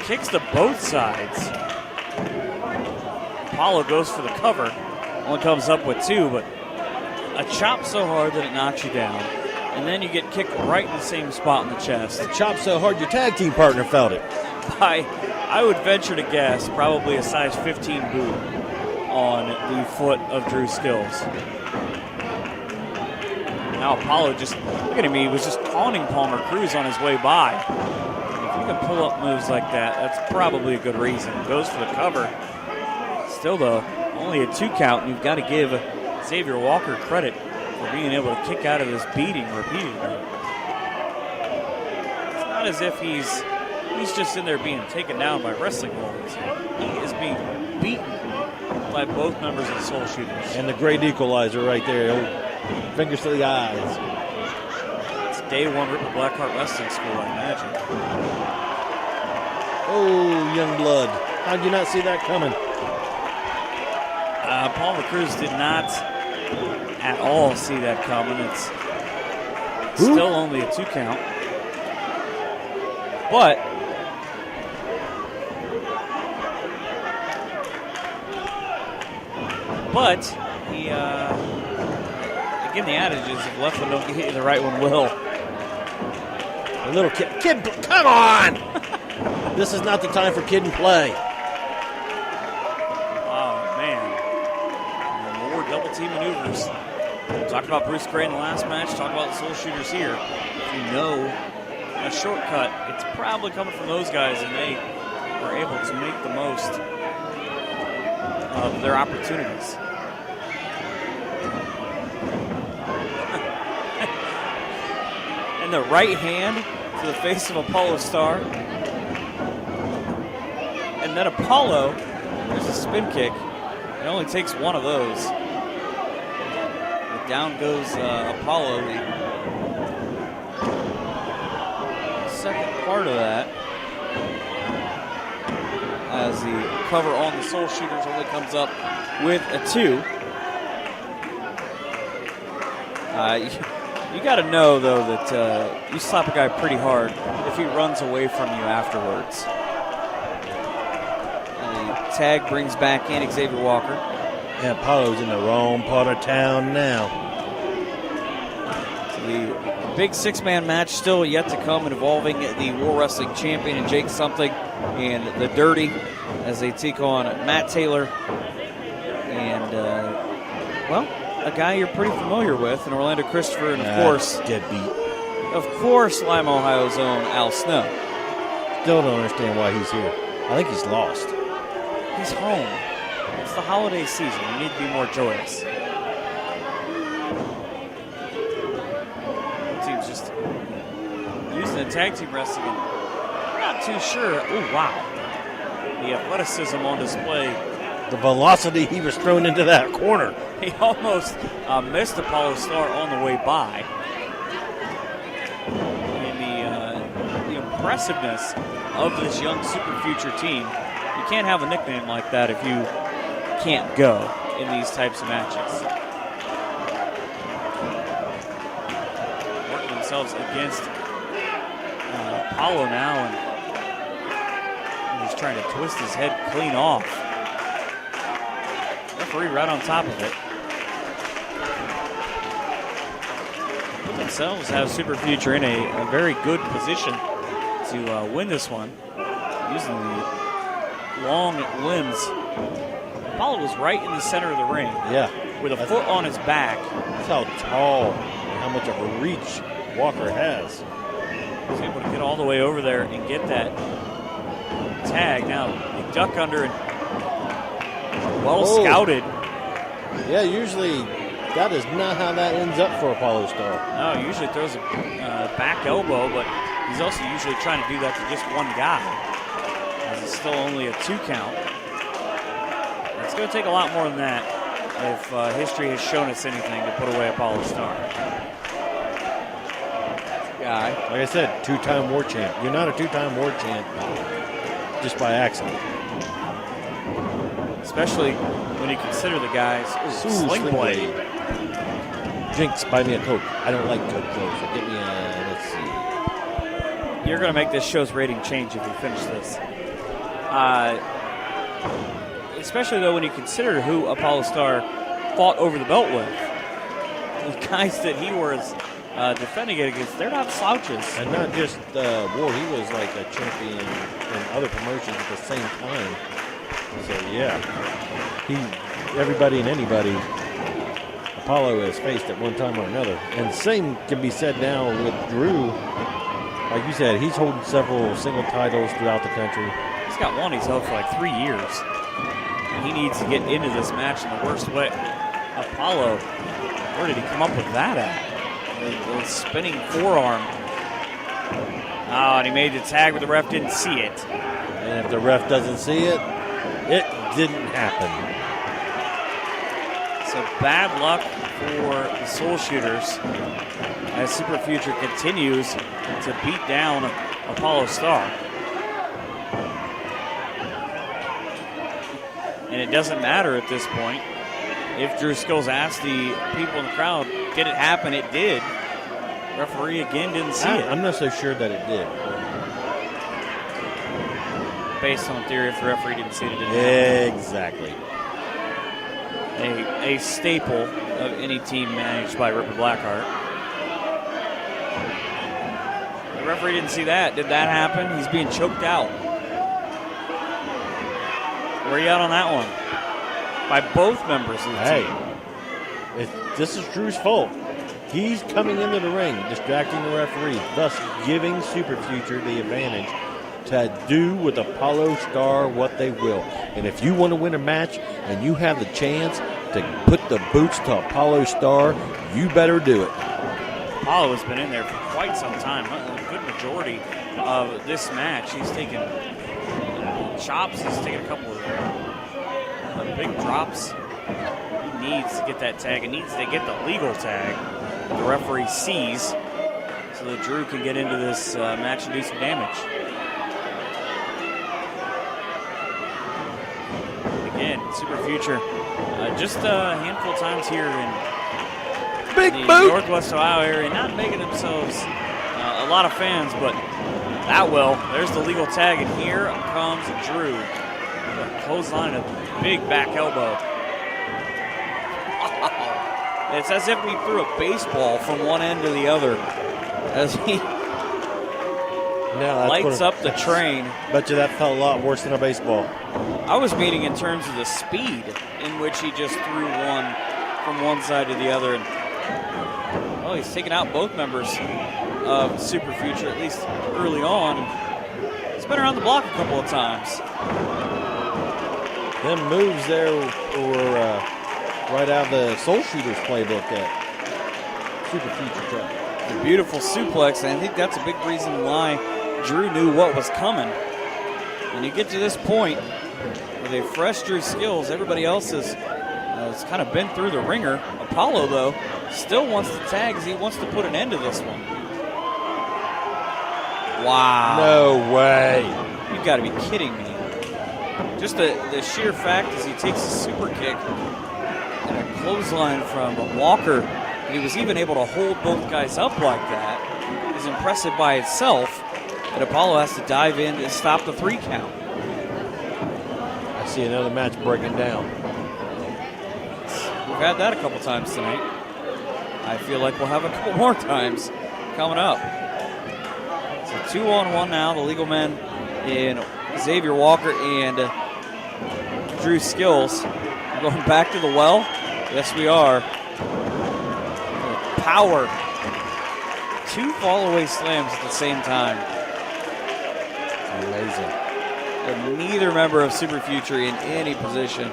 Kicks to both sides. Apollo goes for the cover. Only comes up with two, but a chop so hard that it knocks you down. And then you get kicked right in the same spot in the chest. It chopped so hard your tag team partner felt it. I would venture to guess probably a size 15 boot on the foot of Drew Skills. Now Apollo just, look at him, he was just taunting Palmer Cruz on his way by. If you can pull up moves like that, that's probably a good reason. Goes for the cover. Still though, only a 2 count, and you've got to give Xavier Walker credit for being able to kick out of this beating repeatedly. It's not as if he's just in there being taken down by wrestling wolves. He is being beaten by both members of the Soul Shooters. And the great equalizer right there. Fingers to the eyes. It's day one Ripper Blackheart Wrestling School, I imagine. Oh, young blood. How'd you not see that coming? Paul Cruz did not at all see that coming. It's still only a 2 count. But he, again, the adage is if left one don't get you, the right one will. A little kid, come on! This is not the time for kid and play. Oh, man. More double team maneuvers. Talked about Bruce Gray in the last match. Talk about the Soul Shooters here. If you know a shortcut, it's probably coming from those guys, and they are able to make the most of their opportunities. And the right hand to the face of Apollo Star. And then Apollo, there's a spin kick. It only takes one of those. Down goes Apollo. The second part of that, as the cover on the Soul Shooters only comes up with a 2. You got to know, though, that you slap a guy pretty hard if he runs away from you afterwards. And the tag brings back in Xavier Walker. Yeah, Apollo's in the wrong part of town now. So the big 6-man match still yet to come, involving the War Wrestling Champion and Jake Something and the Dirty as they take on Matt Taylor and, a guy you're pretty familiar with, and Orlando Christopher, and of course, Lima, Ohio's own Al Snow. Still don't understand why he's here. I think he's lost. He's home. It's the holiday season. You need to be more joyous. The team's just using the tag team wrestling. I'm not too sure. Oh, wow. The athleticism on display. The velocity he was thrown into that corner. He almost missed Apollo Star on the way by. And the impressiveness of this young Super Future team. You can't have a nickname like that if you can't go in these types of matches. Working themselves against Apollo now, and he's trying to twist his head clean off. Referee right on top of it. Put themselves have Super Future in a very good position to win this one, using the long limbs. Apollo was right in the center of the ring. Yeah. With a foot on his back. That's how tall and how much of a reach Walker has. He's able to get all the way over there and get that tag. Now, he duck under and well scouted. Yeah, usually that is not how that ends up for Apollo Star. No, usually throws a back elbow, but he's also usually trying to do that to just one guy. As it's still only a 2 count. It's going to take a lot more than that if history has shown us anything to put away Apollo Star. Guy, like I said, 2-time war champ. You're not a 2-time war champ just by accident. Especially when you consider the guys. Sling Blade. Jinx, buy me a Coke. I don't like Coke though, so get me a, let's see. You're going to make this show's rating change if you finish this. Especially though when you consider who Apollo Star fought over the belt with. The guys that he was defending it against, they're not slouches. And not just war, he was like a champion in other promotions at the same time. So yeah, everybody and anybody Apollo has faced at one time or another. And the same can be said now with Drew. Like you said, he's holding several single titles throughout the country. He's got one he's held for like 3 years. And he needs to get into this match in the worst way. Apollo, where did he come up with that at? The spinning forearm. Oh, and he made the tag, but the ref didn't see it. And if the ref doesn't see it, it didn't happen. So bad luck for the Soul Shooters as Super Future continues to beat down Apollo Star. And it doesn't matter at this point if Drew Skills asked the people in the crowd, did it happen? It did. Referee again didn't see it. I'm not so sure that it did. Based on the theory, if the referee didn't see it, it didn't happen. Exactly. A staple of any team managed by Ripper Blackheart. The referee didn't see that. Did that happen? He's being choked out. Where are you at on that one? By both members of the team. This is Drew's fault. He's coming into the ring, distracting the referee, thus giving Super Future the advantage to do with Apollo Star what they will. And if you want to win a match and you have the chance to put the boots to Apollo Star, you better do it. Apollo has been in there for quite some time. A good majority of this match. He's taken chops. He's taken a couple of big drops. He needs to get that tag. He needs to get the legal tag that the referee sees so that Drew can get into this match and do some damage. Again, Super Future, just a handful of times here in the Northwest Ohio area, not making themselves a lot of fans, but that will. There's the legal tag, and here comes Drew. A clothesline and a big back elbow. It's as if he threw a baseball from one end to the other as he lights up the train. Bet you that felt a lot worse than a baseball. I was meaning in terms of the speed in which he just threw one from one side to the other. And, well, he's taken out both members of Super Future, at least early on. He's been around the block a couple of times. Them moves there were right out of the Soul Shooters playbook at Super Future Truck. A beautiful suplex, and I think that's a big reason why Drew knew what was coming. When you get to this point with a fresh Drew Skills, everybody else has kind of been through the ringer. Apollo, though, still wants to tag as he wants to put an end to this one. Wow. No way. You've got to be kidding me. Just the sheer fact as he takes a super kick and a clothesline from Walker, and he was even able to hold both guys up like that, is impressive by itself. And Apollo has to dive in and stop the 3 count. I see another match breaking down. We've had that a couple times tonight. I feel like we'll have a couple more times coming up. So 2-on-1 now. The legal men in Xavier Walker and Drew Skills. We're going back to the well. Yes, we are. Power. 2 fall-away slams at the same time. Amazing. And neither member of Super Future in any position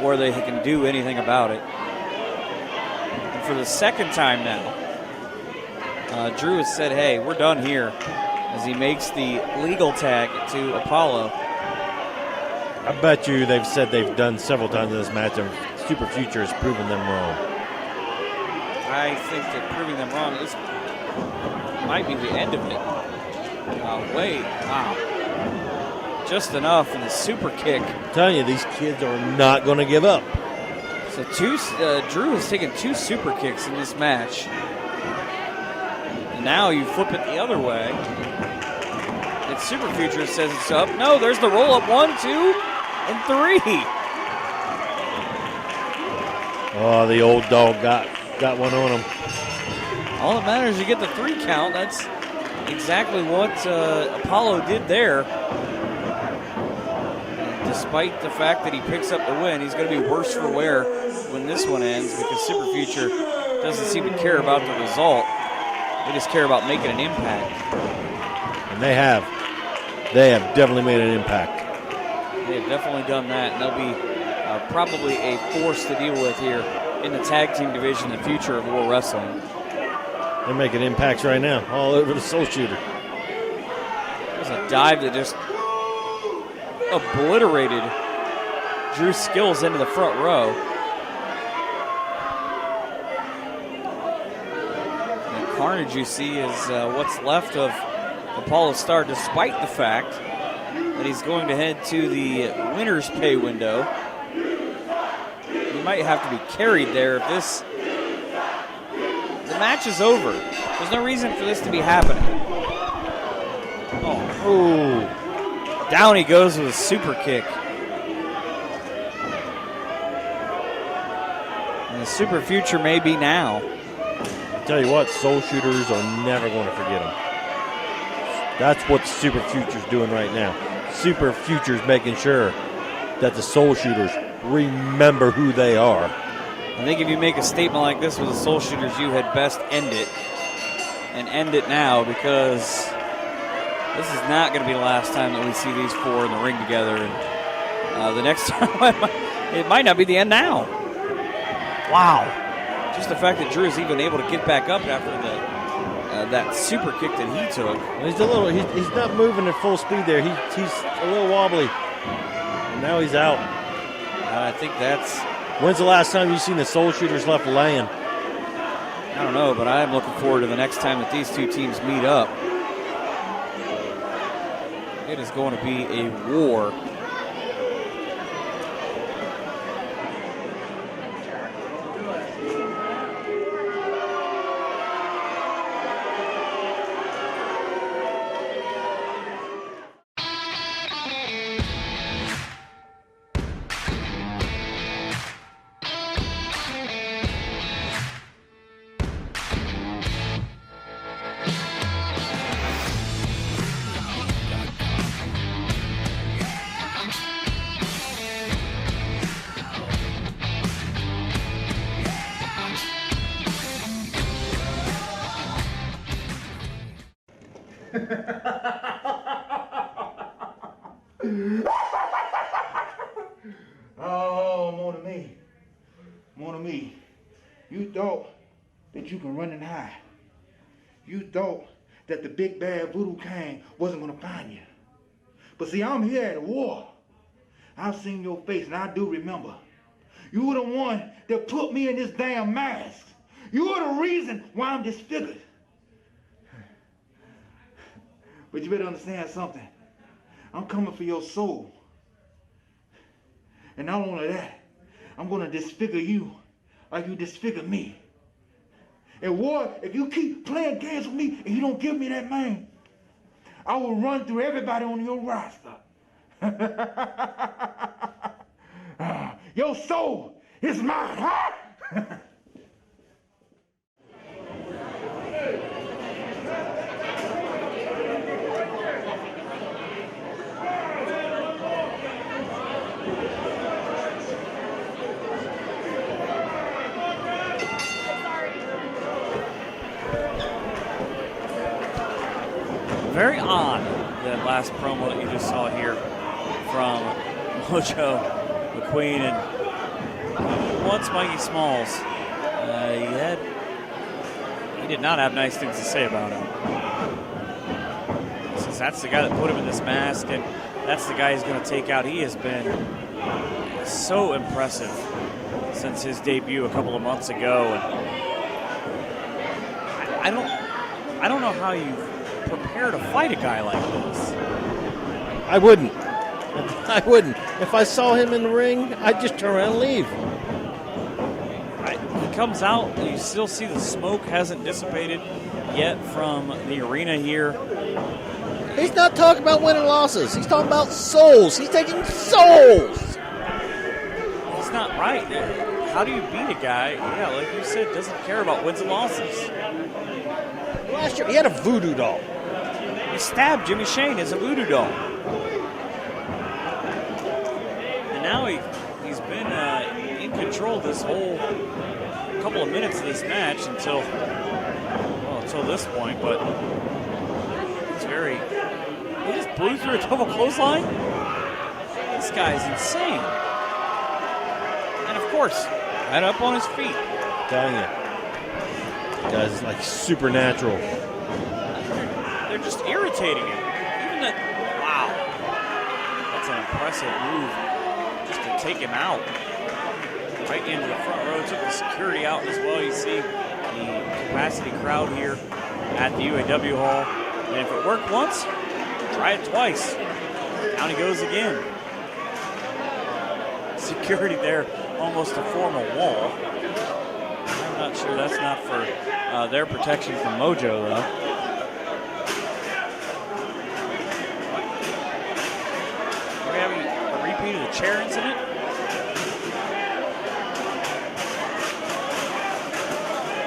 where they can do anything about it. And for the second time now, Drew has said, hey, we're done here, as he makes the legal tag to Apollo. I bet you they've said they've done several times in this match, and Super Future has proven them wrong. I think that proving them wrong is might be the end of it. Wait, wow. Just enough, and the super kick. I'm telling you, these kids are not going to give up. So Drew has taken 2 super kicks in this match. And now you flip it the other way. And Super Future says it's up. No, there's the roll up. 1, 2, and 3. Oh, the old dog got one on him. All that matters is you get the 3 count. That's exactly what Apollo did there. And despite the fact that he picks up the win, he's going to be worse for wear when this one ends, because Super Future doesn't seem to care about the result. They just care about making an impact. And they have. They have definitely made an impact. They have definitely done that, and they'll be probably a force to deal with here in the tag team division, the future of War Wrestling. They're making impacts right now, all over the Soul Shooter. There's a dive that just obliterated Drew Skills into the front row. And the carnage you see is what's left of Apollo Star, despite the fact that he's going to head to the winner's pay window. he might have to be carried there if this. The match is over. There's no reason for this to be happening. Oh, down he goes with a super kick. And the super future may be now. I tell you what, Soul Shooters are never going to forget him. That's what Super Future's doing right now. Super Future's making sure that the Soul Shooters remember who they are. I think if you make a statement like this with the Soul Shooters, you had best end it. And end it now, because this is not going to be the last time that we see these four in the ring together. And the next time, it might not be the end now. Wow. Just the fact that Drew is even able to get back up after that super kick that he took. He's not moving at full speed there. He's a little wobbly. And now he's out. I think that's... When's the last time you've seen the Soul Shooters left laying? I don't know, but I'm looking forward to the next time that these two teams meet up. It is going to be a war. Oh, mon ami, you thought that you can run and hide. You thought that the big bad Voodoo King wasn't gonna find you. But see, I'm here at a war. I've seen your face and I do remember. You were the one that put me in this damn mask. You were the reason why I'm disfigured. But you better understand something. I'm coming for your soul. And not only that, I'm going to disfigure you like you disfigured me. And war, if you keep playing games with me and you don't give me that man, I will run through everybody on your roster. Your soul is mine, huh? Very odd, that last promo that you just saw here from Mojo McQueen and once Mikey Smalls. He did not have nice things to say about him. Since that's the guy that put him in this mask, and that's the guy he's going to take out. He has been so impressive since his debut a couple of months ago. And I don't know how you prepare to fight a guy like this. I wouldn't. If I saw him in the ring, I'd just turn around and leave. He comes out, and you still see the smoke hasn't dissipated yet from the arena here. He's not talking about winning losses. He's talking about souls. He's taking souls. He's not right. How do you beat a guy, like you said, doesn't care about wins and losses? Last year, he had a voodoo doll. He stabbed Jimmy Shane as a voodoo doll. And now he's been in control this whole couple of minutes of this match until this point, but it's very... He just blew through a double clothesline? This guy's insane. And of course, right up on his feet. Telling you. Guy's like supernatural. They're just irritating him. Even that, wow. That's an impressive move just to take him out. Right into the front row, took the security out as well. You see the capacity crowd here at the UAW Hall. And if it worked once, try it twice. Down he goes again. security there almost to form a wall. I'm not sure that's not for their protection from Mojo, though. Are we having a repeat of the chair incident?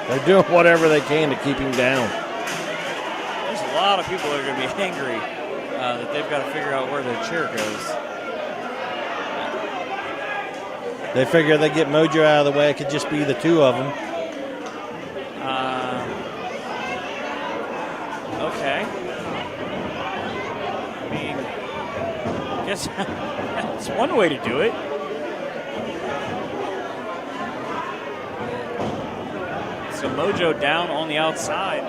They're doing whatever they can to keep him down. There's a lot of people that are going to be angry that they've got to figure out where their chair goes. They figure they get Mojo out of the way, it could just be the two of them. Okay. I mean, I guess that's one way to do it. So Mojo down on the outside.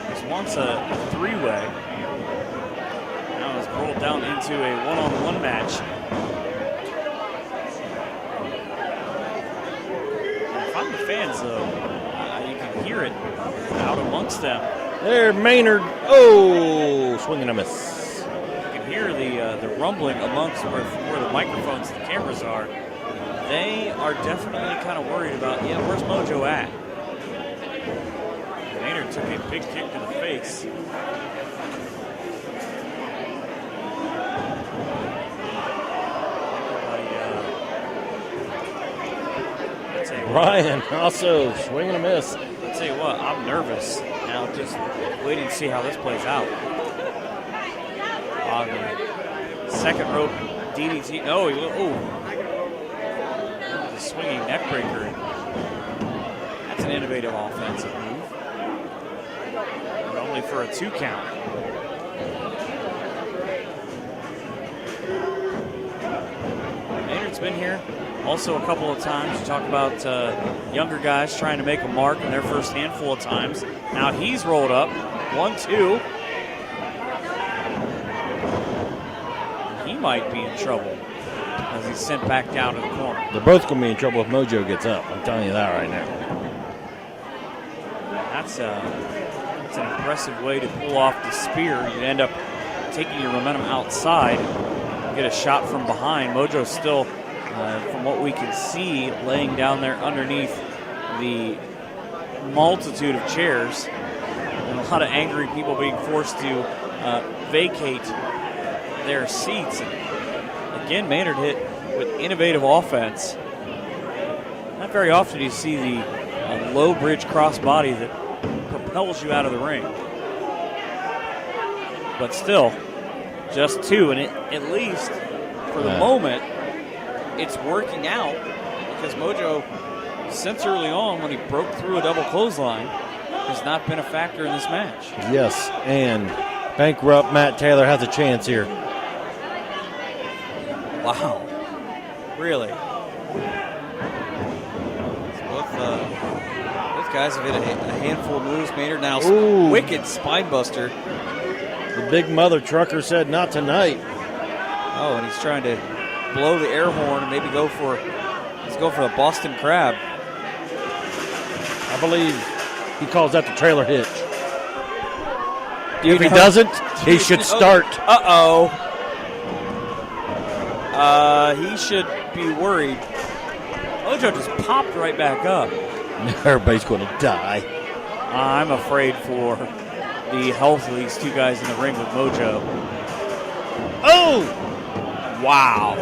This once a three-way. Now it's rolled down into a one-on-one match. If I'm the fans, though, you can hear it out amongst them. There, Maynard. Oh, swinging a miss. You can hear the rumbling amongst where the microphones and the cameras are. They are definitely kind of worried about, where's Mojo at? Maynard took a big kick to the face. Ryan also swinging a miss. I'll tell you what, I'm nervous now, just waiting to see how this plays out. On the second rope DDT. The swinging neck breaker. That's an innovative offensive move. But only for a 2 count. Maynard's been here also a couple of times. You talk about younger guys trying to make a mark in their first handful of times. Now he's rolled up. 1-2. He might be in trouble as he's sent back down to the corner. They're both going to be in trouble if Mojo gets up. I'm telling you that right now. That's an impressive way to pull off the spear. You end up taking your momentum outside. Get a shot from behind. Mojo's still, from what we can see, laying down there underneath the multitude of chairs. And a lot of angry people being forced to vacate their seats. And again, Maynard hit with innovative offense. Not very often do you see the low bridge crossbody that propels you out of the ring. But still, just 2, and at least for the moment, it's working out because Mojo, since early on when he broke through a double clothesline, has not been a factor in this match. Yes, and bankrupt Matt Taylor has a chance here. Wow. Really? Both guys have hit a handful of moves. Maynard now, wicked spine buster. The big mother trucker said not tonight. Oh, and he's trying to blow the air horn and maybe go for the Boston Crab. I believe he calls that the trailer hitch. If he doesn't, he should start. He should be worried. Mojo just popped right back up. Everybody's going to die. I'm afraid for the health of these 2 guys in the ring with Mojo. Oh! Wow.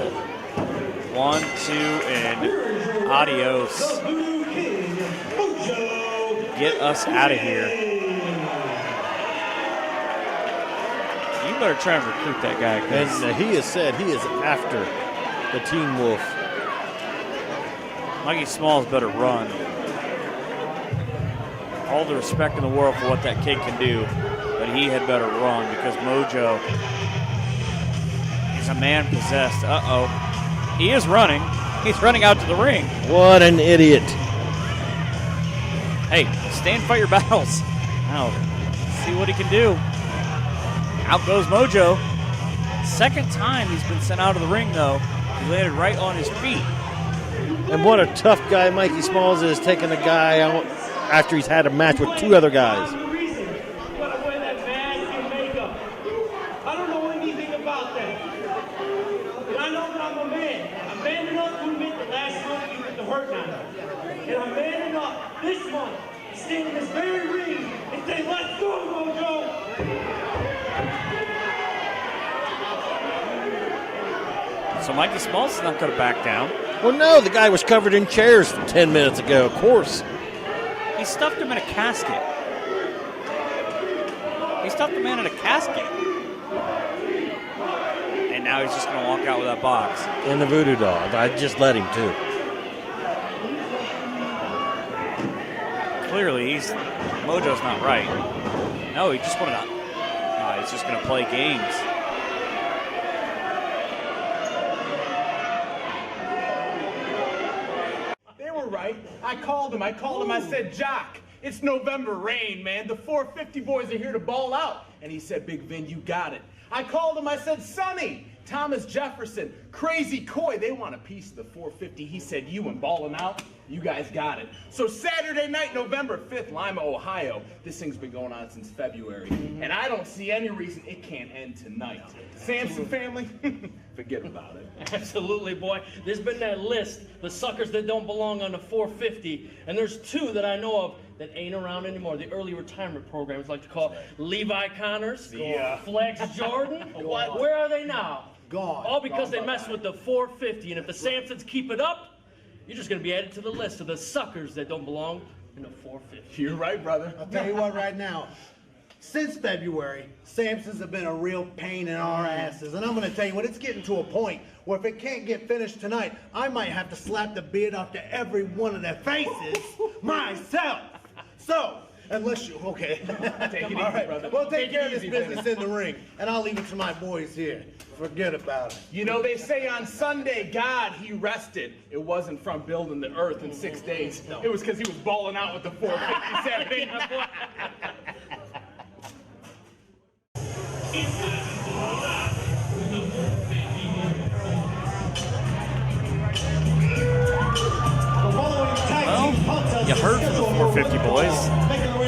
1, 2, and adios. Get us out of here. You better try and recruit that guy. And he has said he is after the Teen Wolf. Mikey Smalls better run. All the respect in the world for what that kid can do, but he had better run because Mojo is a man possessed. He is running. He's running out to the ring. What an idiot. Hey, stand fight your battles. Now, see what he can do. Out goes Mojo. Second time he's been sent out of the ring, though. He landed right on his feet. And what a tough guy Mikey Smalls is, taking a guy out after he's had a match with 2 other guys. I don't know anything about that. And I know that I'm a man. I'm man enough to admit that last month you put the hurt on me. And I'm man enough this month to stand in this very ring and say, let's go, Mojo! So Mikey Smalls is not going to back down. Well, no, the guy was covered in chairs 10 minutes ago, of course. He stuffed him in a casket. He stuffed the man in a casket. And now he's just going to walk out with that box. And the voodoo doll. I just let him, too. Clearly, Mojo's not right. No, he just wanted to. He's just going to play games. They were right. I called him. I said, Jock, it's November rain, man. The 450 boys are here to ball out. And he said, Big Vin, you got it. I called him. I said, Sonny, Thomas Jefferson, Crazy Coy, they want a piece of the 450. He said, you and balling out, you guys got it. So Saturday night, November 5th, Lima, Ohio. This thing's been going on since February. And I don't see any reason it can't end tonight. Samson family, forget about it. Absolutely, boy. There's been that list, the suckers that don't belong on the 450, and there's two that I know of that ain't around anymore. The early retirement programs like to call Levi Connors, Flex Jordan. Where are they now? Gone. All because they mess with the 450, and if the Sampsons keep it up, you're just going to be added to the list of the suckers that don't belong in the 450. You're right, brother. I'll tell you what right now. Since February, Sampsons have been a real pain in our asses. And I'm going to tell you, when it's getting to a point where if it can't get finished tonight, I might have to slap the beard off to every one of their faces myself. So, unless you, okay. Take it easy, All right, brother. we'll take care of this it easy, business in the ring, and I'll leave it to my boys here. Forget about it. You know, they say on Sunday, God, he rested. It wasn't from building the earth in 6 days. It was because he was balling out with the 450 Saturday night. Well, you heard from the 450 boys.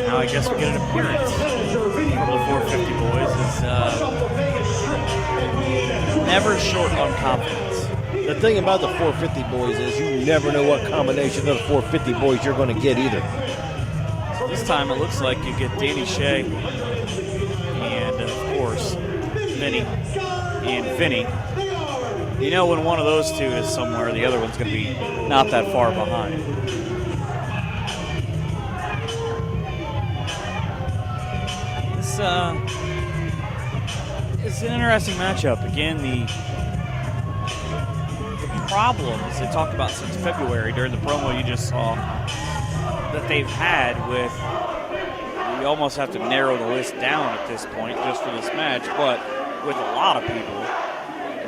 Now I guess we get an appearance from the 450 boys. Is never short on confidence. The thing about the 450 boys is you never know what combination of the 450 boys you're going to get either. So this time it looks like you get Danny Shea and, of course, Vinny and Vinny. You know when one of those two is somewhere, the other one's going to be not that far behind. This is an interesting matchup. Again, the problems they talked about since February during the promo you just saw that they've had with, you almost have to narrow the list down at this point just for this match, but with a lot of people.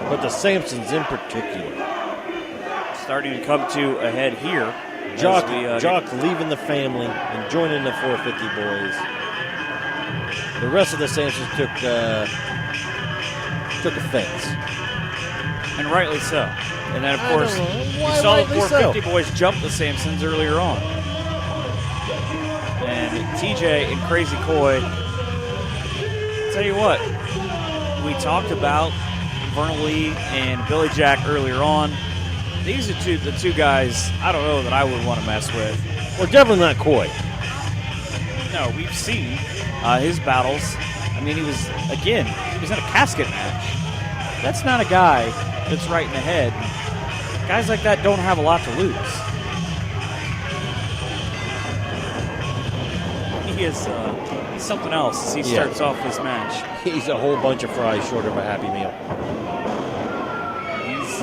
But the Sampsons in particular. Starting to come to a head here. Jock leaving the family and joining the 450 boys. The rest of the Sampsons took offense. And rightly so. And then, of course, you saw the 450 boys jump the Sampsons earlier on. And TJ and Crazy Coy, tell you what, we talked about Vernal Lee and Billy Jack earlier on. These are the two guys I don't know that I would want to mess with. Well, definitely not Coy. No, we've seen his battles. I mean, he was in a casket match. That's not a guy that's right in the head. Guys like that don't have a lot to lose. He is he's something else as he starts off this match. He's a whole bunch of fries short of a Happy Meal. He's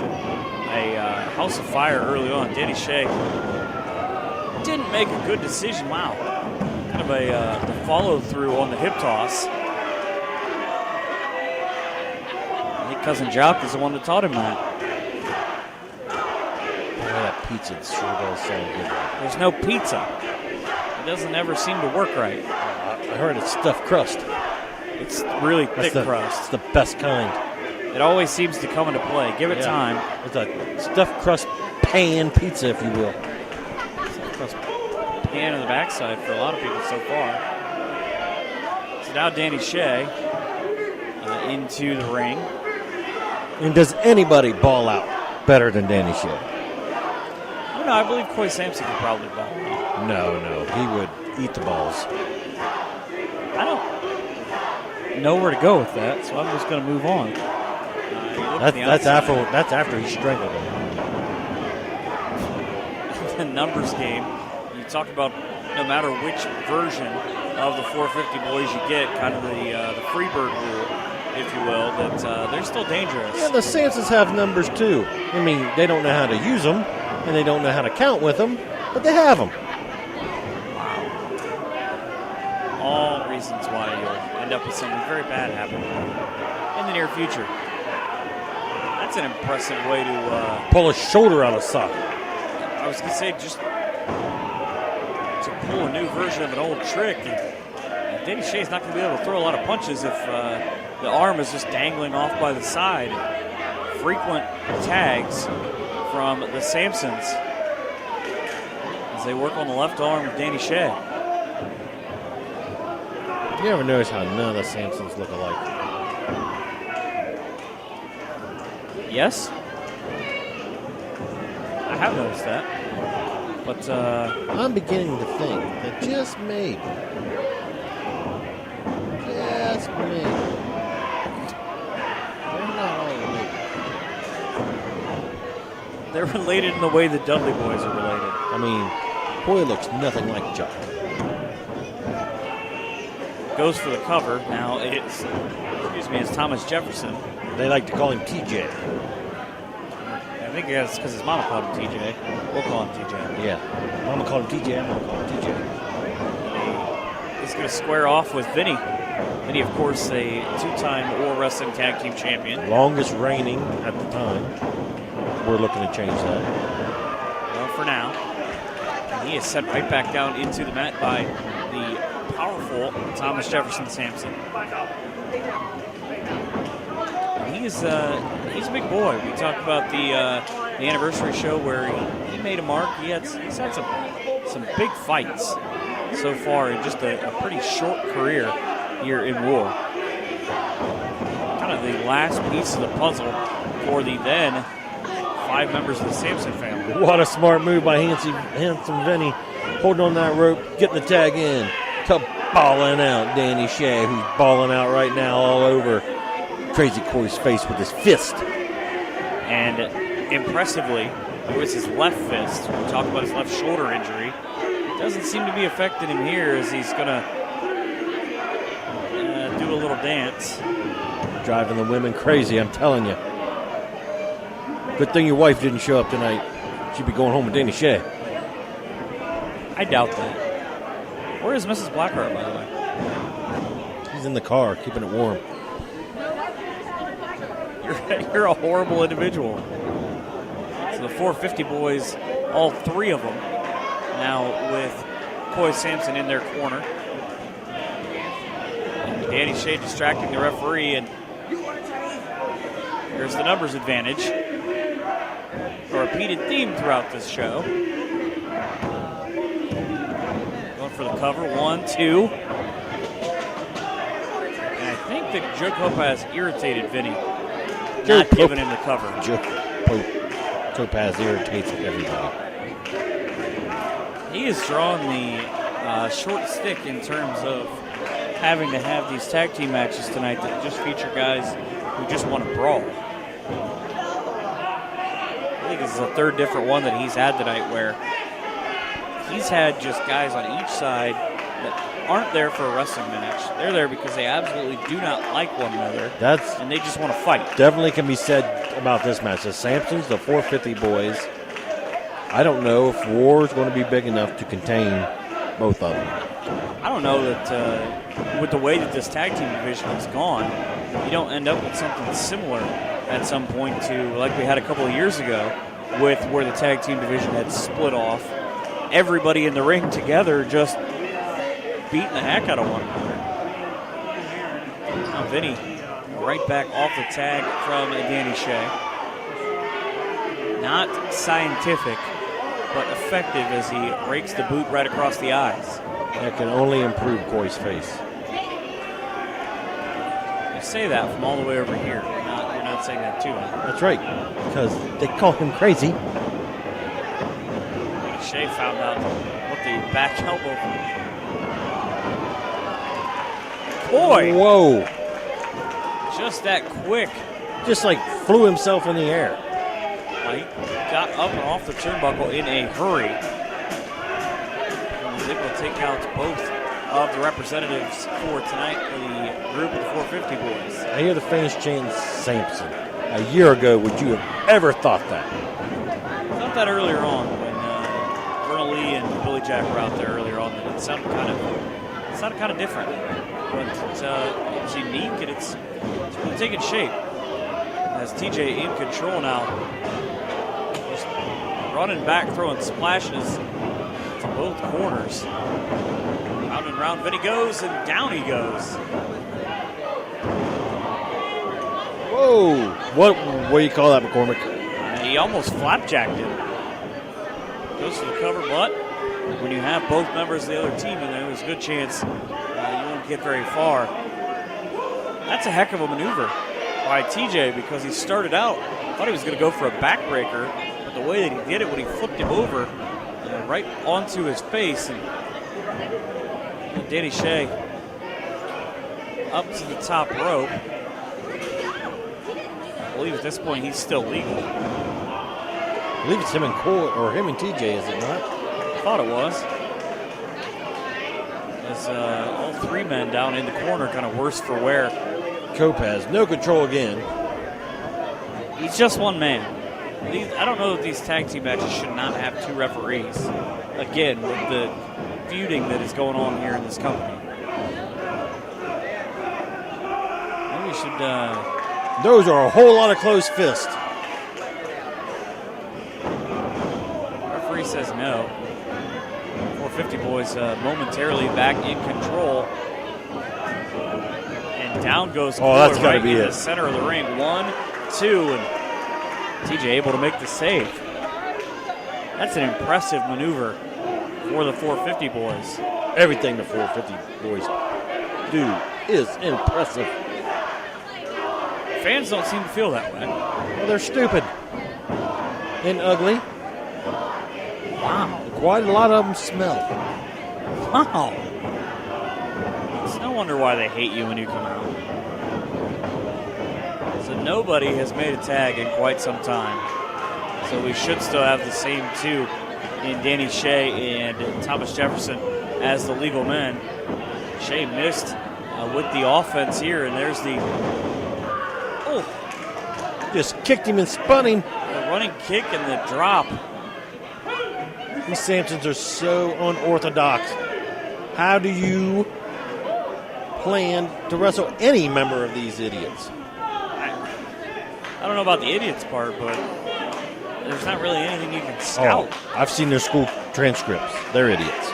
a house of fire early on. Danny Shea didn't make a good decision. Wow. Kind of the follow-through on the hip toss. I think Cousin Jock is the one that taught him that. That pizza sure does sound good. There's no pizza. It doesn't ever seem to work right. I heard it's stuffed crust. It's really thick crust. It's the best kind. It always seems to come into play. Give it time. It's a stuffed crust pan pizza, if you will. Stuffed crust pan on the backside for a lot of people so far. So now Danny Shea into the ring. And does anybody ball out better than Danny Shea? I don't know. I believe Coy Sampson could probably ball out. No. He would eat the balls. I don't know where to go with that, so I'm just going to move on. That's after he strangled him. The numbers game. You talk about no matter which version of the 450 boys you get, kind of the Freebird rule, if you will, that they're still dangerous. Yeah, the Sampsons have numbers too. I mean, they don't know how to use them, and they don't know how to count with them, but they have them. All reasons why you'll end up with something very bad happening in the near future. That's an impressive way to pull a shoulder out of socket. I was going to say, just to pull a new version of an old trick. And Danny Shea's not going to be able to throw a lot of punches if the arm is just dangling off by the side. Frequent tags from the Sampsons as they work on the left arm of Danny Shea. You ever notice how none of the Sampsons look alike? Yes. I have noticed that. But I'm beginning to think that just maybe, they're not all related. they're related in the way the Dudley boys are related. I mean, Coy looks nothing like Chuck. Goes for the cover. Now it's Thomas Jefferson. They like to call him TJ. I think that's because his mama called him TJ. We'll call him TJ. Yeah. Mama called him TJ, I'm going to call him TJ. He's going to square off with Vinny. Vinny, of course, a two-time World Wrestling Tag Team Champion. Longest reigning at the time. We're looking to change that. Well, for now. And he is set right back down into the mat by the powerful Thomas Jefferson Sampson. He's a big boy. We talked about the anniversary show where he made a mark. He's had some big fights so far in just a pretty short career here in War. Kind of the last piece of the puzzle for the then 5 members of the Sampson family. What a smart move by Handsome Vinny. Holding on that rope, getting the tag in. To balling out Danny Shea, who's balling out right now all over Crazy Coy's face with his fist. And impressively, it was his left fist. We talked about his left shoulder injury. It doesn't seem to be affecting him here as he's going to do a little dance. Driving the women crazy, I'm telling you. Good thing your wife didn't show up tonight. She'd be going home with Danny Shea. I doubt that. Where is Mrs. Blackheart, by the way? He's in the car, keeping it warm. You're a horrible individual. So the 450 boys, all 3 of them, now with Coy Sampson in their corner. And Danny Shea distracting the referee, and here's the numbers advantage. A repeated theme throughout this show. Going for the cover, 1, 2. And I think that Joe Topaz irritated Vinny. Not giving him the cover. Topaz irritates everybody. He has drawn the short stick in terms of having to have these tag team matches tonight that just feature guys who just want to brawl. I think this is the 3rd different one that he's had tonight where he's had just guys on each side that aren't there for a wrestling match. They're there because they absolutely do not like one another. And they just want to fight. Definitely can be said about this match. The Sampsons, the 450 boys. I don't know if War is going to be big enough to contain both of them. I don't know that with the way that this tag team division has gone, you don't end up with something similar at some point to like we had a couple of years ago with where the tag team division had split off. Everybody in the ring together just beating the heck out of one another. Now Vinny right back off the tag from Danny Shea. Not scientific, but effective as he rakes the boot right across the eyes. That can only improve Coy's face. You say that from all the way over here. You're not not saying that too. That's right, because they call him crazy. Shea found out what the back elbow. Boy, Whoa. just that quick. Just like flew himself in the air. He got up and off the turnbuckle in a hurry. And was able to take out both of the representatives for tonight for the group of the 450 boys. I hear the fans chanting Samson. A year ago, would you have ever thought that? Thought that earlier on when Vernal Lee and Billy Jack were out there earlier on. That it sounded kind of different, but it's unique and it's really taking shape. As TJ in control now, just running back, throwing splashes to both corners. Round and round, Vinny goes, and down he goes. Whoa. What do you call that, McCormick? He almost flapjacked him. Goes for the cover, but when you have both members of the other team in there, there's a good chance you won't get very far. That's a heck of a maneuver by TJ because he started out, thought he was going to go for a backbreaker, but the way that he did it when he flipped him over right onto his face, and Danny Shea up to the top rope. I believe at this point he's still legal. I believe it's him and Cole, or him and TJ, is it not? Thought it was. As all three men down in the corner, kind of worse for wear. Kopaz, no control again. He's just one man. I don't know that these tag team matches should not have two referees. Again, with the feuding that is going on here in this company. Maybe we should... Those are a whole lot of close fists. Referee says no. 450 boys momentarily back in control. And down goes Oh, that's Cooler gotta right be in it. the center of the ring. 1, 2, and TJ able to make the save. That's an impressive maneuver for the 450 boys. Everything the 450 boys do is impressive. Fans don't seem to feel that way. Well, they're stupid and ugly. Wow. Quite a lot of them smell. Wow. It's no wonder why they hate you when you come out. So nobody has made a tag in quite some time. So we should still have the same two in Danny Shea and Thomas Jefferson as the legal men. Shea missed with the offense here, and there's the Just kicked him and spun him. the running kick and the drop. These Sampsons are so unorthodox. How do you plan to wrestle any member of these idiots? I don't know about the idiots part, but there's not really anything you can scout. Oh, I've seen their school transcripts. They're idiots.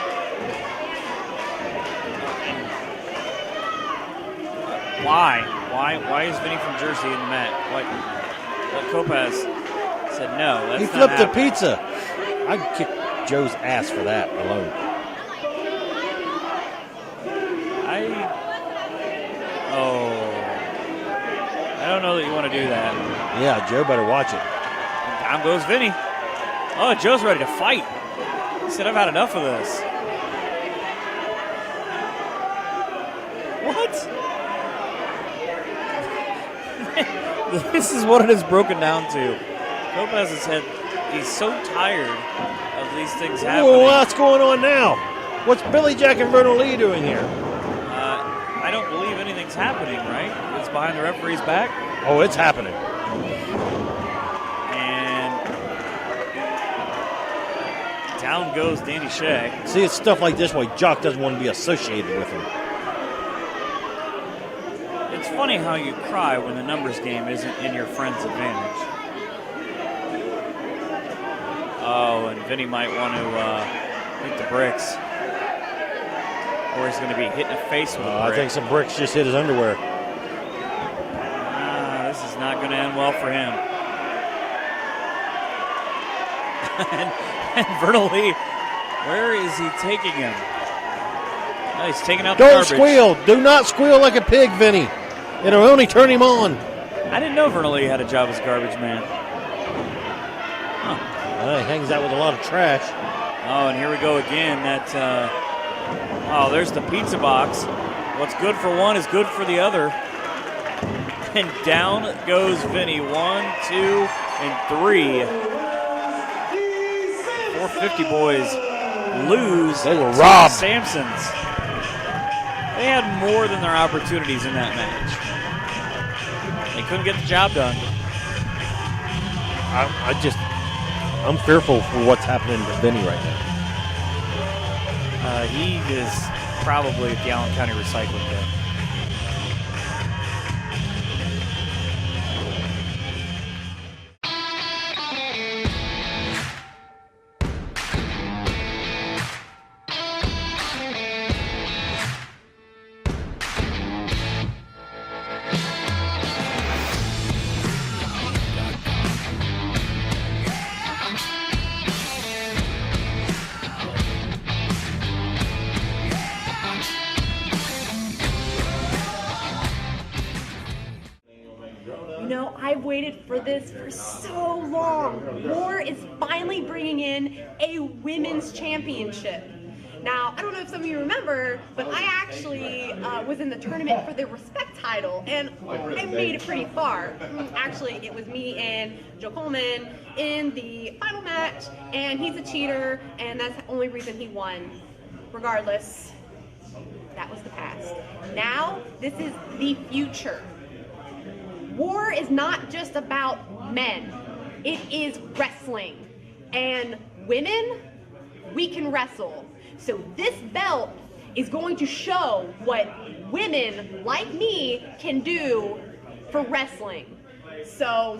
Why? Why is Vinny from Jersey in the mat? Like Kopaz said no. That's He not flipped the happening. pizza. I'd kick Joe's ass for that alone. I don't know that you want to do that. Yeah, Joe better watch it. Down goes Vinny. Oh, Joe's ready to fight. He said, I've had enough of this. What? This is what it is broken down to. Kopaz has said he's so tired of these things happening. Whoa, what's going on now? What's Billy Jack and Vernal Lee doing here? I don't believe anything's happening, right? It's behind the referee's back. Oh, it's happening. And down goes Danny Shea. See, it's stuff like this why Jock doesn't want to be associated with him. It's funny how you cry when the numbers game isn't in your friend's advantage. Oh, and Vinny might want to hit the bricks. Or he's going to be hit in the face with a brick. I think some bricks just hit his underwear. This is not going to end well for him. and Vernal Lee, where is he taking him? No, he's taking out the Don't garbage. squeal. Do not squeal like a pig, Vinny. It'll only turn him on. I didn't know Vernal Lee had a job as garbage man. He hangs out with a lot of trash. Oh, and here we go again. There's the pizza box. What's good for one is good for the other. And down goes Vinny. 1, 2, and 3. 450 boys lose. They were robbed. Samsons. They had more than their opportunities in that match. They couldn't get the job done. I'm fearful for what's happening to Vinny right now. He is probably at the Allen County Recycling Day. I've waited for this for so long. War is finally bringing in a women's championship. Now, I don't know if some of you remember, but I actually was in the tournament for the Respect title, and I made it pretty far. Actually, it was me and Joe Coleman in the final match, and he's a cheater, and that's the only reason he won. Regardless, that was the past. Now, this is the future. War is not just about men. It is wrestling. And women, we can wrestle. So this belt is going to show what women like me can do for wrestling. So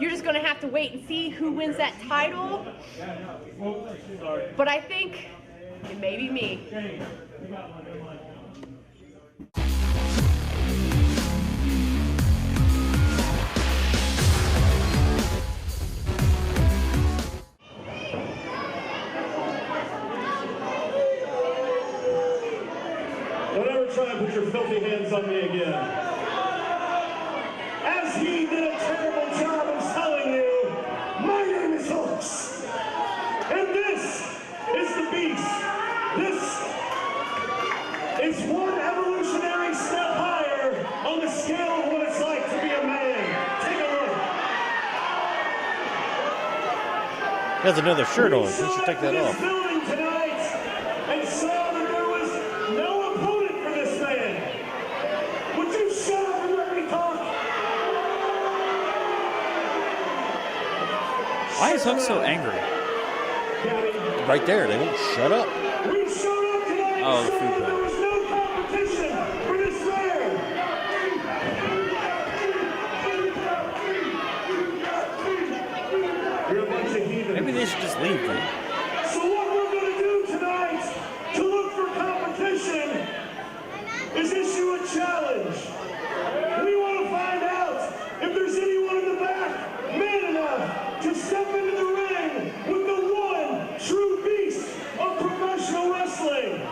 you're just gonna have to wait and see who wins that title. But I think it may be me. Don't ever try and put your filthy hands on me again. As he did a terrible job of telling you, my name is Hooks. And this is the Beast. This is one evolutionary step higher on the scale of what it's like to be a man. Take a look. He has another shirt on. He should take that off. Building tonight and saw that there was no opponent for this man. Would you shut up and let me talk? Why is Hook so angry? Right there, they won't shut up. We showed up tonight Oh, the and food saw there bill. was no competition for this man. You're a bunch of heathens. Maybe they should just leave then. So what we're going to do tonight to look for competition is issue a challenge. We want to find out if there's anyone in the back man enough to step into the ring with the one true beast of professional wrestling.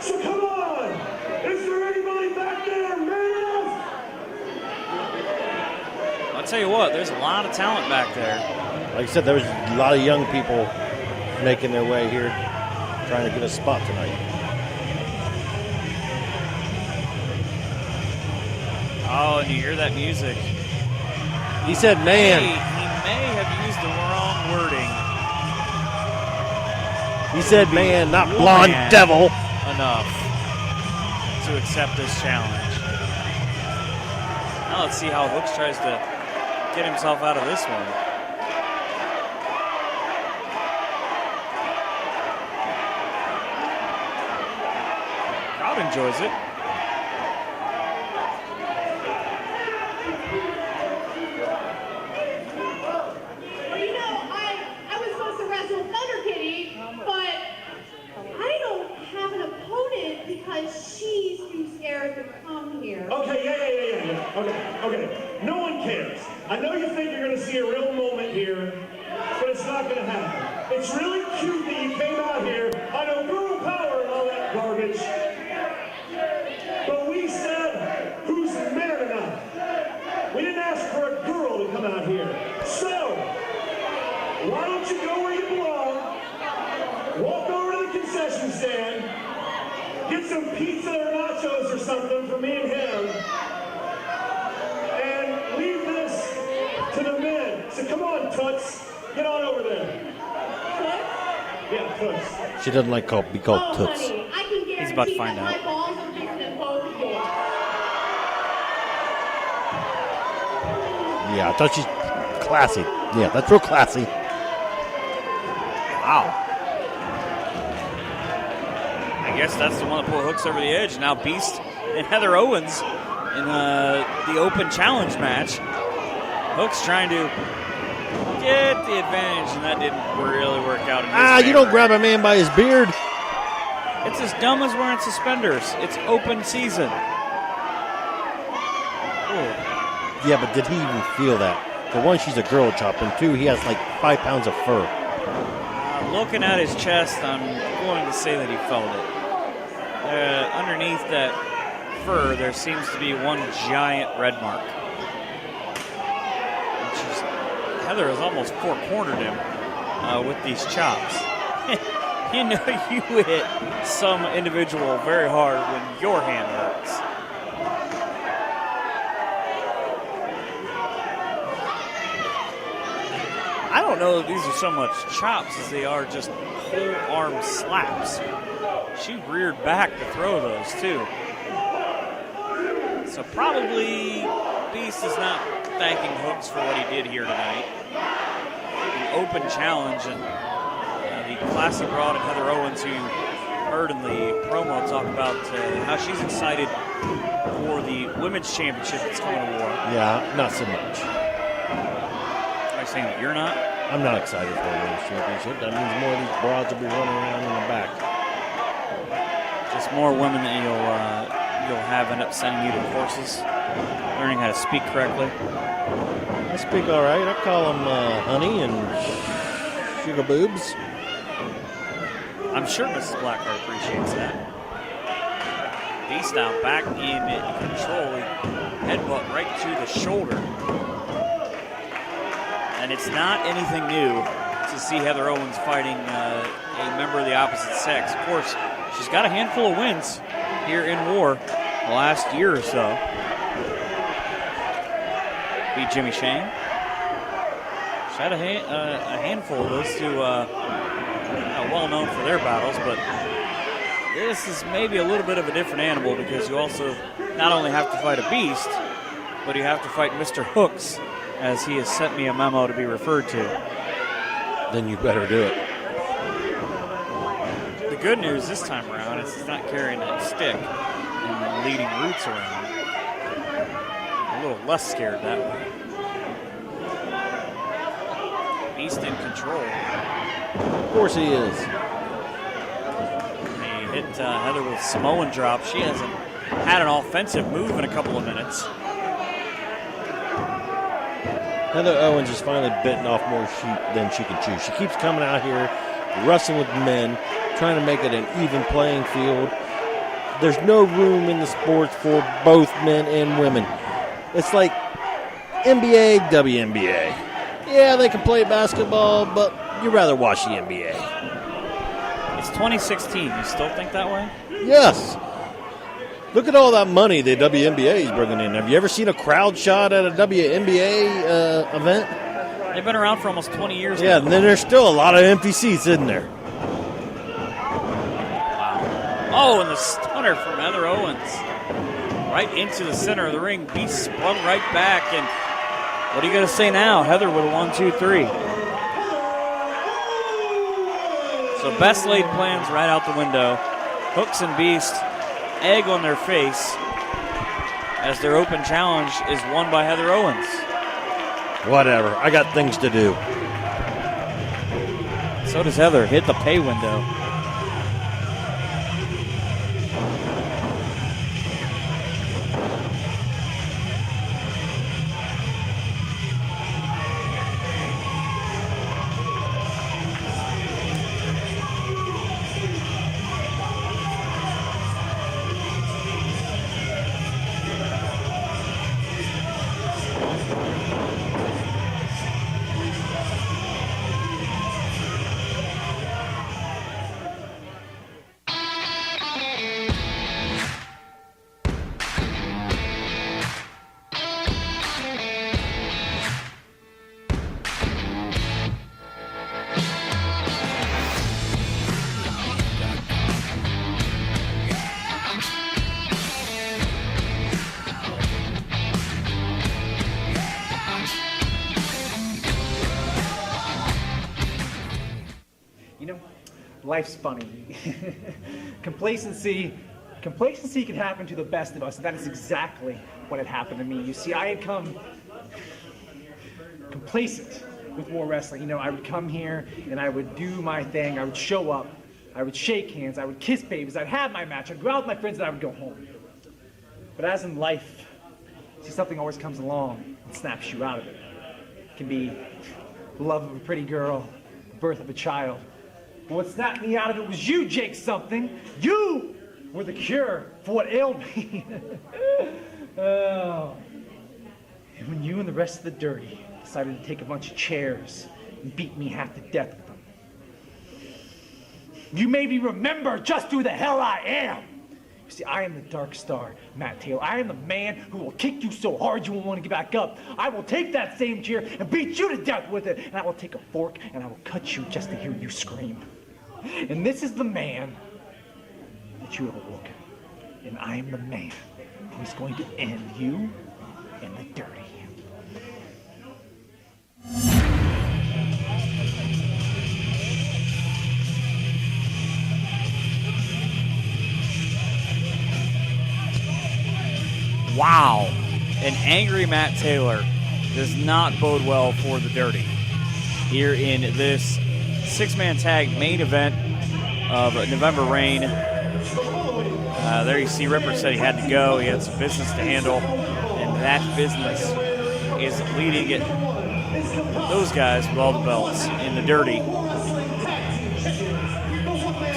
So come on, is there anybody back there man enough? I'll tell you what, there's a lot of talent back there. Like I said, there was a lot of young people making their way here, trying to get a spot tonight. Oh, and you hear that music. He said, He man. may have used the wrong wording. He said, man, not blonde Man devil. Enough to accept this challenge. Now let's see how Hooks tries to get himself out of this one. Crowd enjoys it. Well, you know, I was supposed to wrestle Thunder Kitty, but I don't have an opponent because she's too scared to come here. Okay, yeah. Okay. No one cares. I know you think you're going to see a real moment here, but it's not going to happen. It's really cute that you came out here on a girl power and all that garbage. But we said, who's man enough? We didn't ask get some pizza or nachos or something for me and him, and leave this to the men. So come on, Toots, get on over there. Yeah, Toots. She doesn't like to be called Toots. Honey, I can He's about to guarantee find that out. my balls are bigger than both of yours. Yeah, I thought she's classy. Yeah, that's real classy. Wow. I guess that's the one that pulled Hooks over the edge. Now Beast and Heather Owens in the open challenge match. Hooks trying to get the advantage, and that didn't really work out in his You don't favor. grab a man by his beard. It's as dumb as wearing suspenders. It's open season. Yeah, but did he even feel that? For one, she's a girl chop, and two, he has like 5 pounds of fur. Looking at his chest, I'm going to say that he felt it. Underneath that fur, there seems to be one giant red mark. Heather has almost four-cornered him with these chops. You know you hit some individual very hard when your hand hurts. I don't know if these are so much chops as they are just whole arm slaps. She reared back to throw those too. So probably Beast is not thanking Hooks for what he did here tonight. The open challenge and the classy broad and Heather Owens, who you heard in the promo talk about how she's excited for the women's championship that's coming to War. Yeah, not so much. Am I saying that you're not? I'm not excited for a women's championship. That means more of these broads will be running around in the back. Just more women that you'll have end up sending you to courses, learning how to speak correctly. I speak all right. I call them honey and sugar boobs. I'm sure Mrs. Blackheart appreciates that. Beast now back in control. Headbutt right to the shoulder. And it's not anything new to see Heather Owens fighting a member of the opposite sex. Of course, she's got a handful of wins here in War the last year or so. Beat Jimmy Shane. She's had a handful of those two well known for their battles, but this is maybe a little bit of a different animal because you also not only have to fight a Beast, but you have to fight Mr. Hooks, as he has sent me a memo to be referred to. Then you better do it. The good news this time around is he's not carrying that stick and leading Roots around. A little less scared that way. Beast in control. Of course he is. He hit Heather with Samoan drop. She hasn't had an offensive move in a couple of minutes. Heather Owens is finally bitten off more than she can chew. She keeps coming out here, wrestling with men, trying to make it an even playing field. There's no room in the sports for both men and women. It's like NBA, WNBA. Yeah, they can play basketball, but you'd rather watch the NBA. It's 2016. You still think that way? Yes. Look at all that money the WNBA is bringing in. Have you ever seen a crowd shot at a WNBA event? They've been around for almost 20 years Yeah, now. and then there's still a lot of empty seats, isn't there? Wow. Oh, and the stunner from Heather Owens. Right into the center of the ring. Beast sprung right back. And what are you going to say now? Heather with a 1-2-3. So best laid plans right out the window. Hooks and Beast, egg on their face, as their open challenge is won by Heather Owens. Whatever. I got things to do. So does Heather. Hit the pay window. life's funny. Complacency can happen to the best of us, and that is exactly what had happened to me. You see, I had come complacent with War Wrestling. You know, I would come here and I would do my thing. I would show up. I would shake hands. I would kiss babies. I'd have my match. I'd go out with my friends and I would go home. But as in life, see, something always comes along and snaps you out of it. It can be the love of a pretty girl, the birth of a child. But what snapped me out of it was you, Jake Something. You were the cure for what ailed me. Oh. And when you and the rest of the dirty decided to take a bunch of chairs and beat me half to death with them, you made me remember just who the hell I am. You see, I am the Dark Star, Matt Taylor. I am the man who will kick you so hard you won't want to get back up. I will take that same chair and beat you to death with it. And I will take a fork and I will cut you just to hear you scream. And this is the man that you overlook. And I am the man who's going to end you in the dirty. Wow. An angry Matt Taylor does not bode well for the Dirty here in this six-man tag main event of November Rain. There you see Ripper said he had to go. He had some business to handle, and that business is leading it. Those guys with all the belts in the Dirty to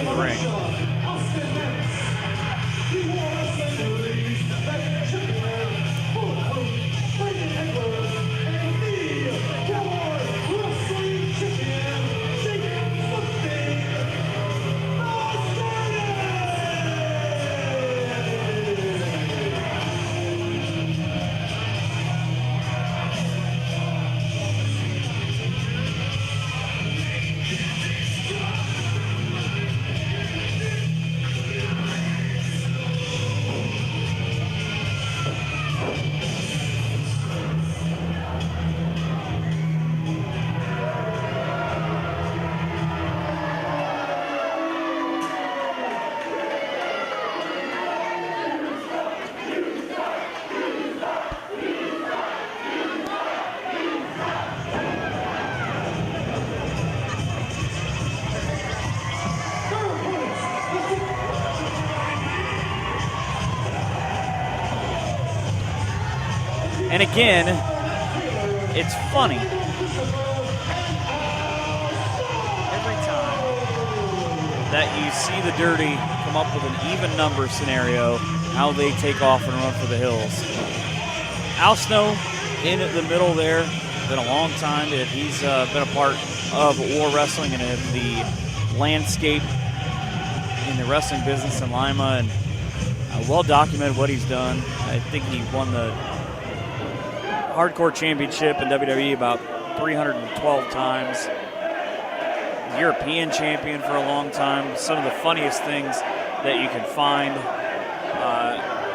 the ring. And again, it's funny. Every time that you see the Dirty come up with an even number scenario, how they take off and run for the hills. Al Snow in the middle there. Been a long time that he's been a part of War Wrestling and of the landscape in the wrestling business in Lima, and well documented what he's done. I think he won the Hardcore Championship in WWE about 312 times. European champion for a long time. Some of the funniest things that you can find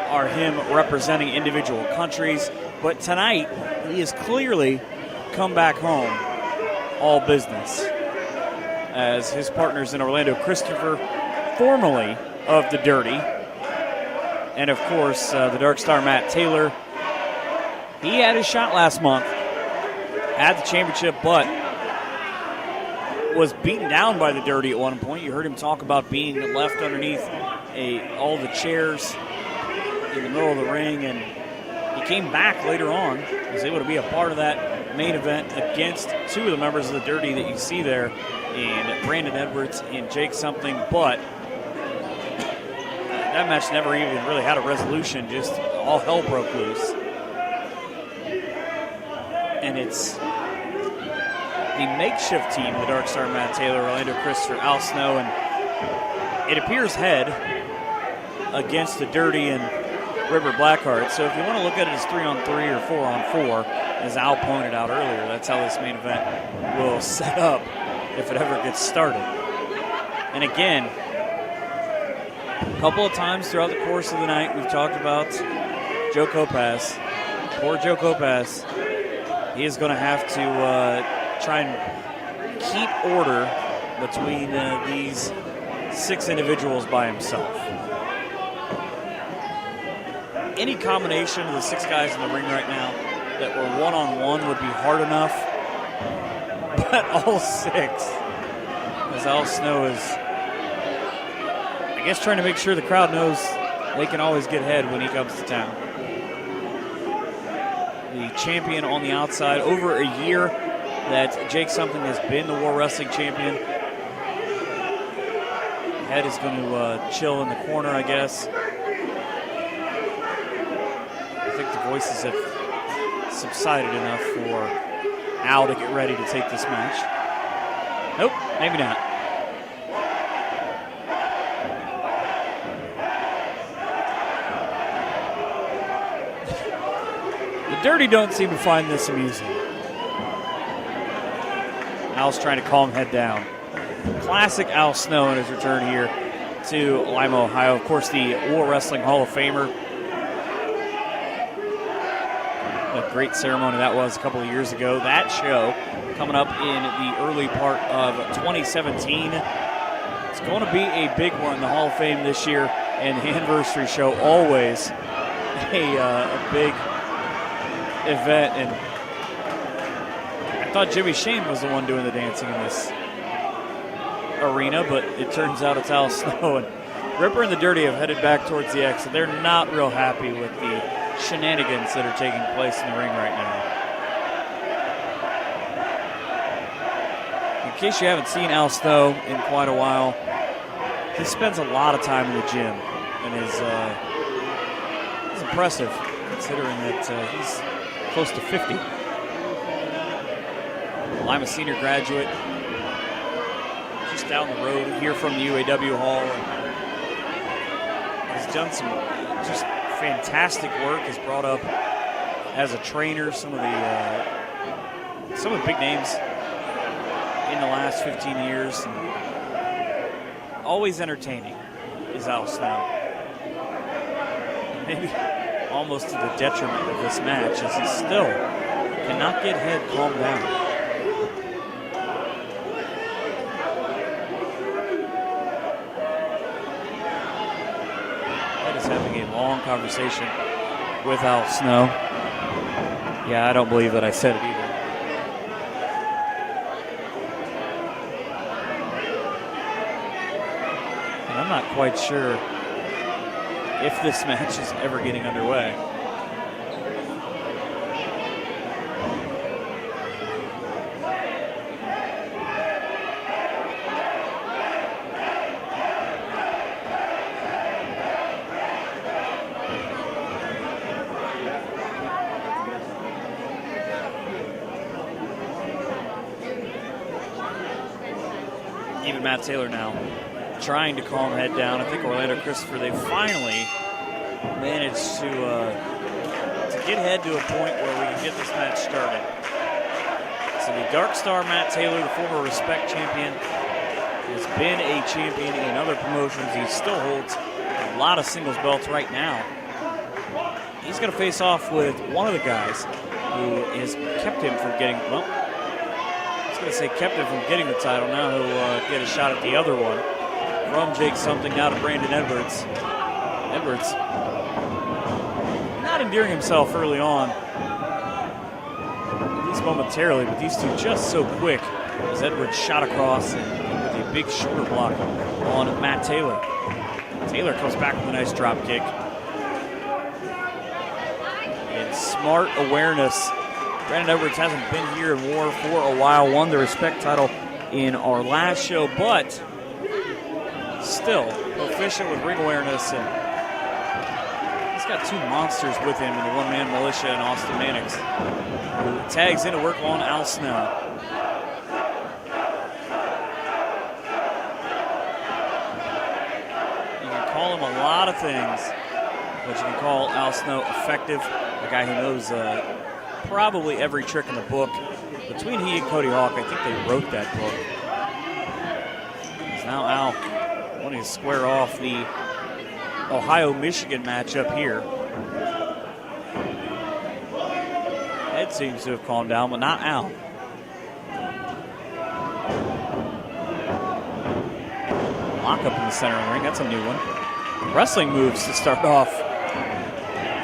are him representing individual countries. But tonight, he has clearly come back home all business, as his partners in Orlando, Christopher, formerly of the Dirty, and of course the Dark Star Matt Taylor. He had his shot last month, had the championship, but was beaten down by the Dirty at one point. You heard him talk about being left underneath all the chairs in the middle of the ring, and he came back later on. He was able to be a part of that main event against two of the members of the Dirty that you see there, in Brandon Edwards and Jake Something, but that match never even really had a resolution. Just all hell broke loose. And it's the makeshift team, the Dark Star Matt Taylor, Orlando Christopher, Al Snow, and it appears head against the Dirty and River Blackheart. So if you want to look at it as 3-on-3 or 4-on-4, as Al pointed out earlier, that's how this main event will set up if it ever gets started. And again, a couple of times throughout the course of the night, we've talked about Joe Kopass. Poor Joe Kopass. He is going to have to try and keep order between these 6 individuals by himself. Any combination of the 6 guys in the ring right now that were one-on-one would be hard enough, but all 6, as Al Snow is, I guess, trying to make sure the crowd knows they can always get ahead when he comes to town. The champion on the outside, over a year that Jake Something has been the War Wrestling champion. Head is going to chill in the corner, I guess. I think the voices have subsided enough for Al to get ready to take this match. Nope, maybe not. The Dirty don't seem to find this amusing. Al's trying to calm Head down. Classic Al Snow in his return here to Lima, Ohio. Of course, the War Wrestling Hall of Famer. A great ceremony that was a couple of years ago. That show coming up in the early part of 2017. It's going to be a big one, the Hall of Fame this year, and the anniversary show always a big event. And I thought Jimmy Shane was the one doing the dancing in this arena, but it turns out it's Al Snow. And Ripper and the Dirty have headed back towards the exit. They're not real happy with the shenanigans that are taking place in the ring right now. In case you haven't seen Al Snow in quite a while, he spends a lot of time in the gym and is impressive considering that he's close to 50. Lima senior graduate, just down the road here from the UAW Hall. Has done some just fantastic work. Has brought up as a trainer some of the big names in the last 15 years. And always entertaining is Al Snow. Maybe almost to the detriment of this match, as he still cannot get Head calmed down. Having a long conversation with Al Snow. Yeah, I don't believe that I said it either. And I'm not quite sure if this match is ever getting underway. Matt Taylor now trying to calm Head down. I think Orlando Christopher, they finally managed to get Head to a point where we can get this match started. So the Dark Star Matt Taylor, the former Respect champion, has been a champion in other promotions. He still holds a lot of singles belts right now. He's going to face off with one of the guys who has kept him from getting, well, kept him from getting the title. Now he'll get a shot at the other one from Jake Something, now to Brandon Edwards. Edwards not endearing himself early on, at least momentarily, but these two just so quick as Edwards shot across and with a big shoulder block on Matt Taylor. Taylor comes back with a nice drop kick. And smart awareness. Brandon Edwards hasn't been here in War for a while, won the Respect title in our last show, but still proficient with ring awareness. And he's got 2 monsters with him in the one-man militia and Austin Mannix, who tags in to work on Al Snow. You can call him a lot of things, but you can call Al Snow effective, a guy who knows probably every trick in the book. Between he and Cody Hawk, I think they wrote that book. As now Al wanting to square off the Ohio-Michigan matchup here. Ed seems to have calmed down, but not Al. Lock up in the center of the ring. That's a new one. Wrestling moves to start off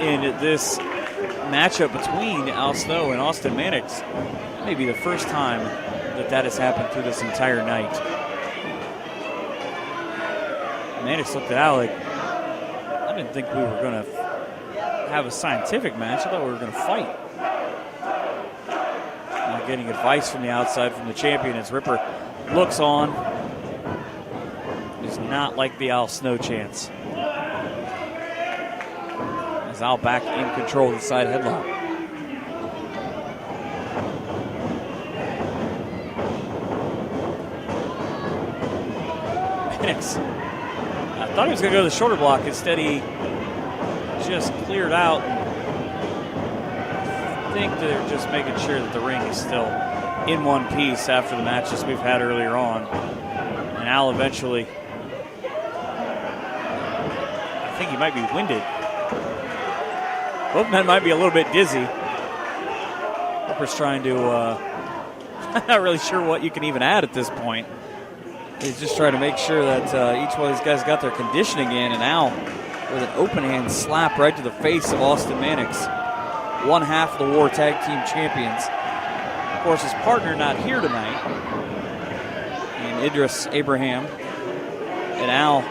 in this matchup between Al Snow and Austin Mannix. Maybe the first time that has happened through this entire night. Mannix looked at Al like, I didn't think we were going to have a scientific match. I thought we were going to fight. Now getting advice from the outside from the champion as Ripper looks on. Does not like the Al Snow chance. As Al back in control of the side headlock. Mannix. I thought he was going to go to the shoulder block. Instead, he just cleared out. I think they're just making sure that the ring is still in one piece after the matches we've had earlier on. And Al eventually, I think he might be winded. Both men might be a little bit dizzy. Ripper's trying to, I'm not really sure what you can even add at this point. He's just trying to make sure that each one of these guys got their conditioning in, and Al with an open hand slap right to the face of Austin Mannix, one half of the War Tag Team Champions. Of course, his partner not here tonight, and Idris Abraham, and Al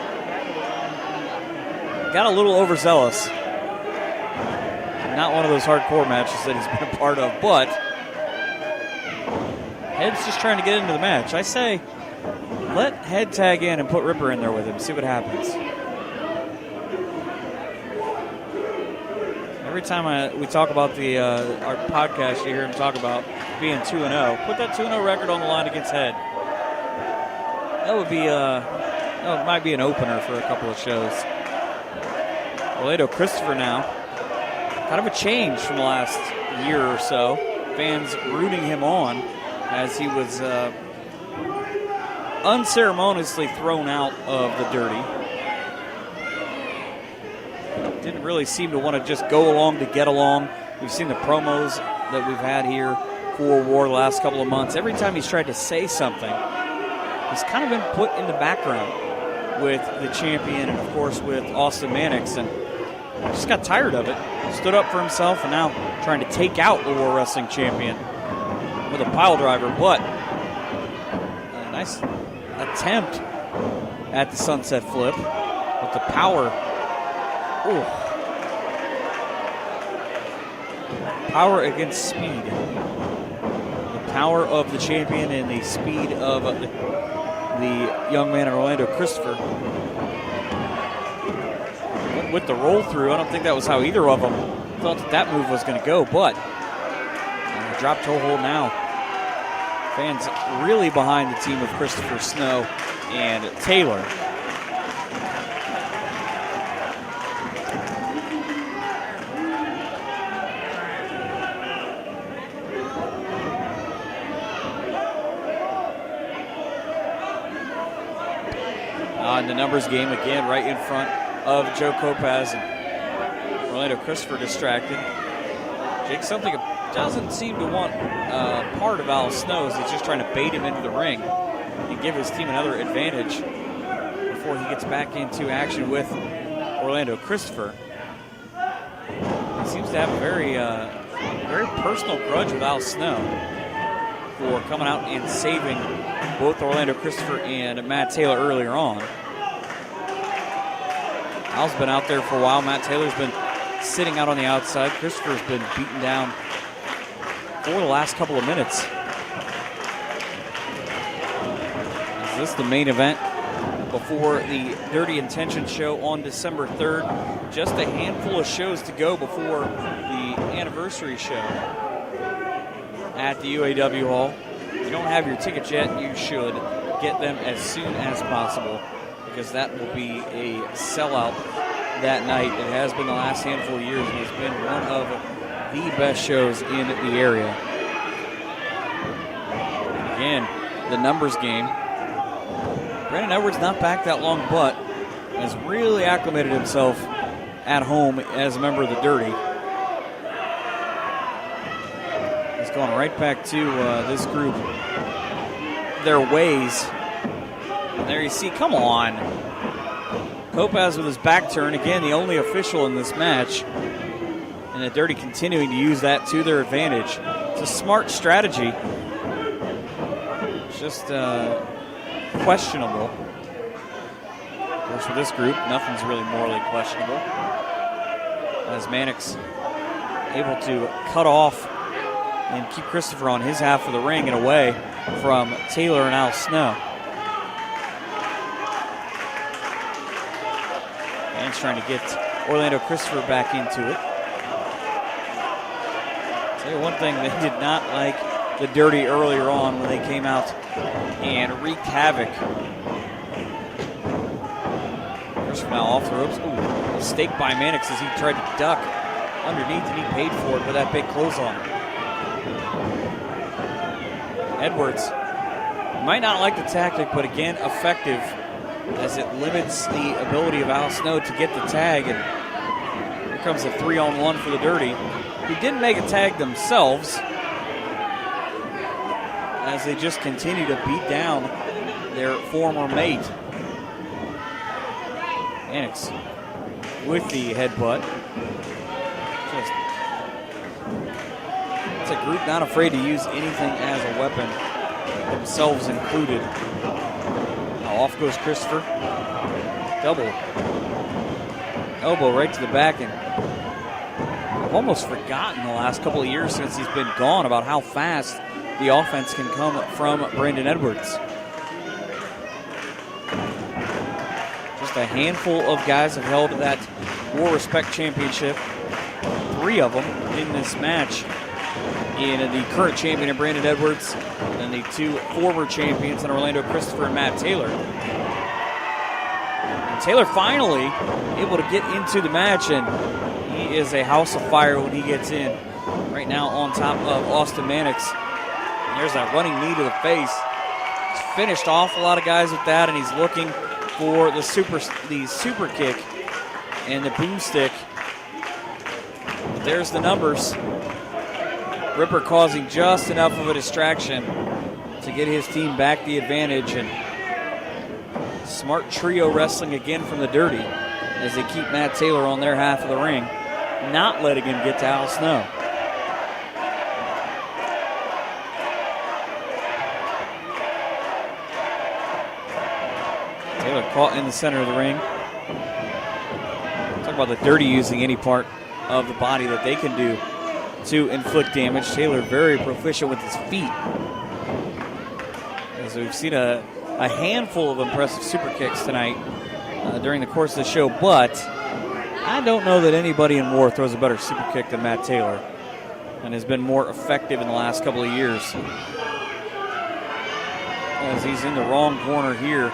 got a little overzealous. Not one of those hardcore matches that he's been a part of, but Head's just trying to get into the match. I say, let Head tag in and put Ripper in there with him. See what happens. Every time we talk about our podcast, you hear him talk about being 2-0. Put that 2-0 record on the line against Head. That would be it might be an opener for a couple of shows. Orlando Christopher now. Kind of a change from the last year or so. Fans rooting him on as he was unceremoniously thrown out of the Dirty. Didn't really seem to want to just go along to get along. We've seen the promos that we've had here for War the last couple of months. Every time he's tried to say something, he's kind of been put in the background with the champion and, of course, with Austin Mannix. And just got tired of it. Stood up for himself and now trying to take out the War Wrestling Champion with a pile driver, but a nice attempt at the sunset flip with the power. Ooh. Power against speed. The power of the champion and the speed of the young man in Orlando Christopher. With the roll through, I don't think that was how either of them thought that move was going to go, but drop toe hold now. Fans really behind the team of Christopher Snow and Taylor. In the numbers game again, right in front of Joe Kopaz and Orlando Christopher distracted. Jake something doesn't seem to want part of Al Snow. He's just trying to bait him into the ring and give his team another advantage before he gets back into action with Orlando Christopher. He seems to have a very personal grudge with Al Snow for coming out and saving both Orlando Christopher and Matt Taylor earlier on. Al's been out there for a while. Matt Taylor's been sitting out on the outside. Christopher's been beaten down for the last couple of minutes. Is this the main event before the Dirty Intention show on December 3rd? Just a handful of shows to go before the anniversary show at the UAW Hall. If you don't have your tickets yet, you should get them as soon as possible, because that will be a sellout that night. It has been the last handful of years, and it's been one of the best shows in the area. Again, the numbers game. Brandon Edwards not back that long, but has really acclimated himself at home as a member of the Dirty. He's going right back to this group, their ways. And there you see, come on. Kopaz with his back turn, again, the only official in this match. And the Dirty continuing to use that to their advantage. It's a smart strategy. It's just questionable. Of course, for this group, nothing's really morally questionable. As Mannix able to cut off and keep Christopher on his half of the ring and away from Taylor and Al Snow. And trying to get Orlando Christopher back into it. I'll tell you one thing, they did not like the Dirty earlier on when they came out and wreaked havoc. Christopher now off the ropes. Ooh, mistake by Mannix as he tried to duck underneath, and he paid for it with that big clothesline. Edwards might not like the tactic, but again, effective as it limits the ability of Al Snow to get the tag. And here comes a 3-on-1 for the Dirty, who didn't make a tag themselves as they just continue to beat down their former mate. Mannix with the headbutt. It's a group not afraid to use anything as a weapon, themselves included. Now off goes Christopher. Double elbow right to the back, and I've almost forgotten the last couple of years since he's been gone about how fast the offense can come from Brandon Edwards. Just a handful of guys have held that War Respect Championship. 3 of them in this match. In the current champion, Brandon Edwards, and the 2 former champions in Orlando Christopher and Matt Taylor. And Taylor finally able to get into the match, and he is a house of fire when he gets in. Right now on top of Austin Mannix. And there's that running knee to the face. He's finished off a lot of guys with that, and he's looking for the super kick and the boomstick. But there's the numbers. Ripper causing just enough of a distraction to get his team back the advantage, and smart trio wrestling again from the Dirty as they keep Matt Taylor on their half of the ring, not letting him get to Al Snow. Taylor caught in the center of the ring. Talk about the Dirty using any part of the body that they can do to inflict damage. Taylor very proficient with his feet. As we've seen a handful of impressive super kicks tonight during the course of the show, but I don't know that anybody in War throws a better super kick than Matt Taylor and has been more effective in the last couple of years. As he's in the wrong corner here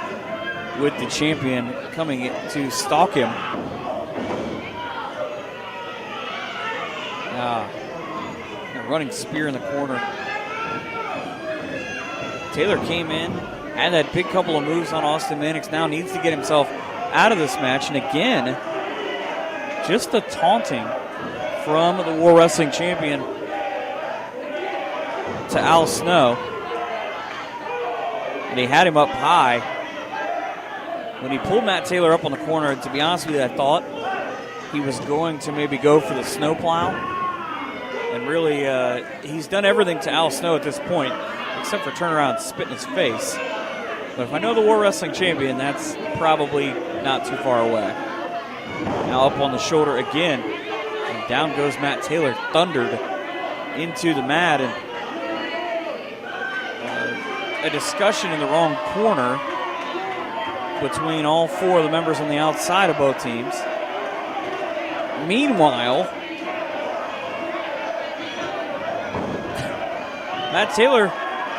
with the champion coming to stalk him. Running spear in the corner. Taylor came in, had that big couple of moves on Austin Mannix, now needs to get himself out of this match. And again, just the taunting from the War Wrestling Champion to Al Snow. And he had him up high. When he pulled Matt Taylor up on the corner, to be honest with you, I thought he was going to maybe go for the snowplow. And really, he's done everything to Al Snow at this point, except for turn around and spit in his face. But if I know the War Wrestling Champion, that's probably not too far away. Now up on the shoulder again, and down goes Matt Taylor, thundered into the mat. And a discussion in the wrong corner between all 4 of the members on the outside of both teams. Meanwhile, Matt Taylor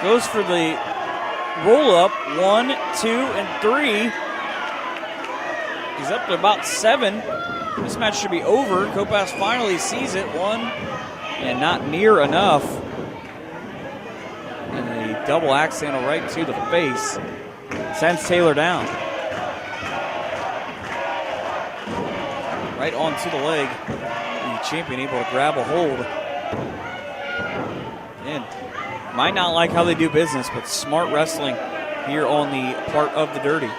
goes for the roll-up. 1, 2, and 3. He's up to about 7. This match should be over. Kopaz finally sees it. 1, and not near enough. And a double axe handle right to the face sends Taylor down. Right onto the leg. The champion able to grab a hold. And might not like how they do business, but smart wrestling here on the part of the Dirty.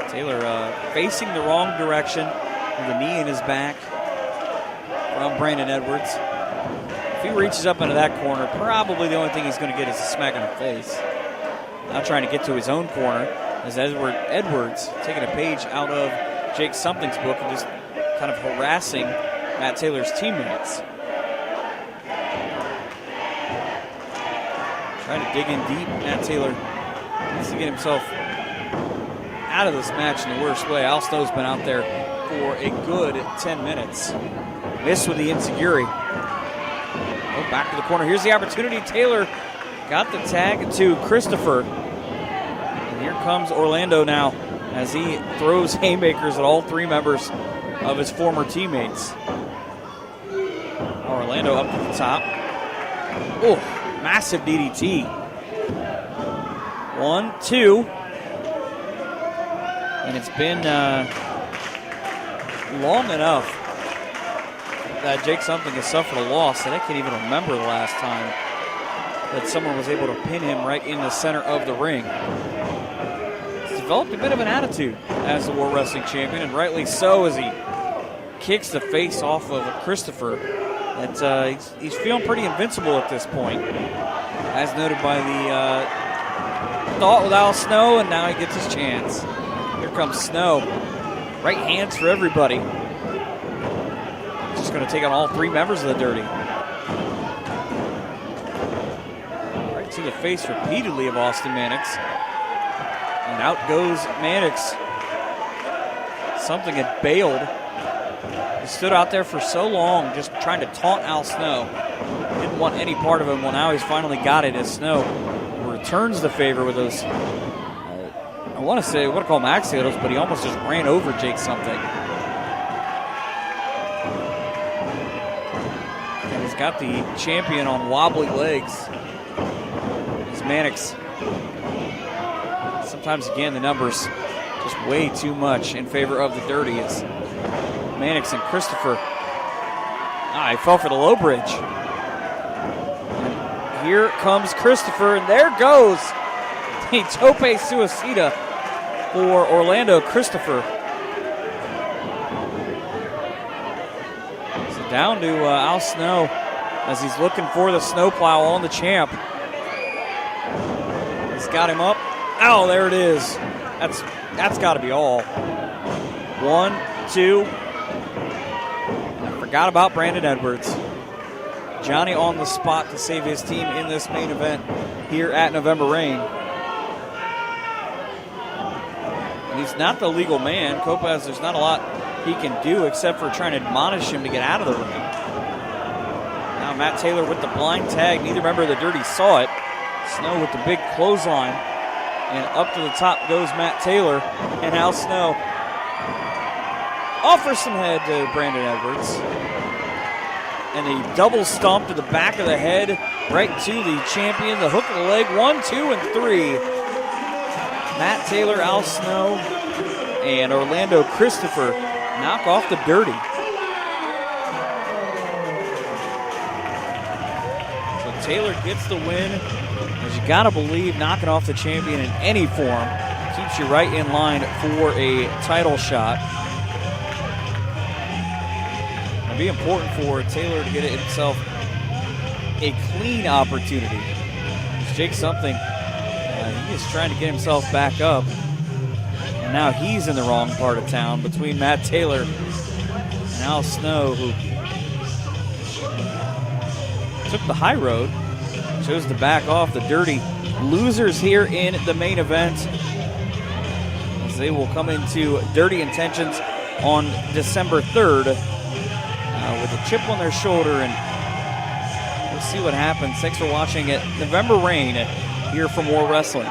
Taylor facing the wrong direction with a knee in his back from Brandon Edwards. If he reaches up into that corner, probably the only thing he's going to get is a smack in the face. Now trying to get to his own corner as Edwards taking a page out of Jake Something's book and just kind of harassing Matt Taylor's teammates. Trying to dig in deep. Matt Taylor needs to get himself out of this match in the worst way. Al Snow's been out there for a good 10 minutes. Missed with the enziguri. Oh, back to the corner. Here's the opportunity. Taylor got the tag to Christopher. And here comes Orlando now as he throws haymakers at all three members of his former teammates. Orlando up to the top. Oh, massive DDT. 1, 2. And it's been long enough that Jake Something has suffered a loss that I can't even remember the last time that someone was able to pin him right in the center of the ring. He's developed a bit of an attitude as the War Wrestling Champion, and rightly so, as he kicks the face off of Christopher. That he's feeling pretty invincible at this point, as noted by the thought with Al Snow, and now he gets his chance. Here comes Snow. Right hands for everybody. Just going to take on all three members of the Dirty. Right to the face repeatedly of Austin Mannix. And out goes Mannix. Something had bailed. He stood out there for so long just trying to taunt Al Snow. Didn't want any part of him. Well, now he's finally got it as Snow returns the favor with those, I want to call them axe handles, but he almost just ran over Jake Something. And he's got the champion on wobbly legs. As Mannix. Sometimes, again, the numbers just way too much in favor of the Dirty. It's Mannix and Christopher. He fell for the low bridge. And here comes Christopher, and there goes the Tope Suicida for Orlando Christopher. So down to Al Snow as he's looking for the snowplow on the champ. He's got him up. Oh, there it is. That's got to be all. 1, 2. I forgot about Brandon Edwards. Johnny on the spot to save his team in this main event here at November Rain. And he's not the legal man. Kopaz, there's not a lot he can do except for trying to admonish him to get out of the ring. Now Matt Taylor with the blind tag. Neither member of the Dirty saw it. Snow with the big clothesline. And up to the top goes Matt Taylor. And Al Snow offers some head to Brandon Edwards. And a double stomp to the back of the head, right to the champion. The hook of the leg, 1, 2, and 3. Matt Taylor, Al Snow, and Orlando Christopher knock off the Dirty. So Taylor gets the win. As you gotta believe, knocking off the champion in any form keeps you right in line for a title shot. It'll be important for Taylor to get himself a clean opportunity. Jake Something, he is trying to get himself back up. And now he's in the wrong part of town between Matt Taylor and Al Snow, who took the high road. Chose to back off. The Dirty losers here in the main event, as they will come into Dirty Intentions on December 3rd with a chip on their shoulder, and we'll see what happens. Thanks for watching it. November Rain here from War Wrestling.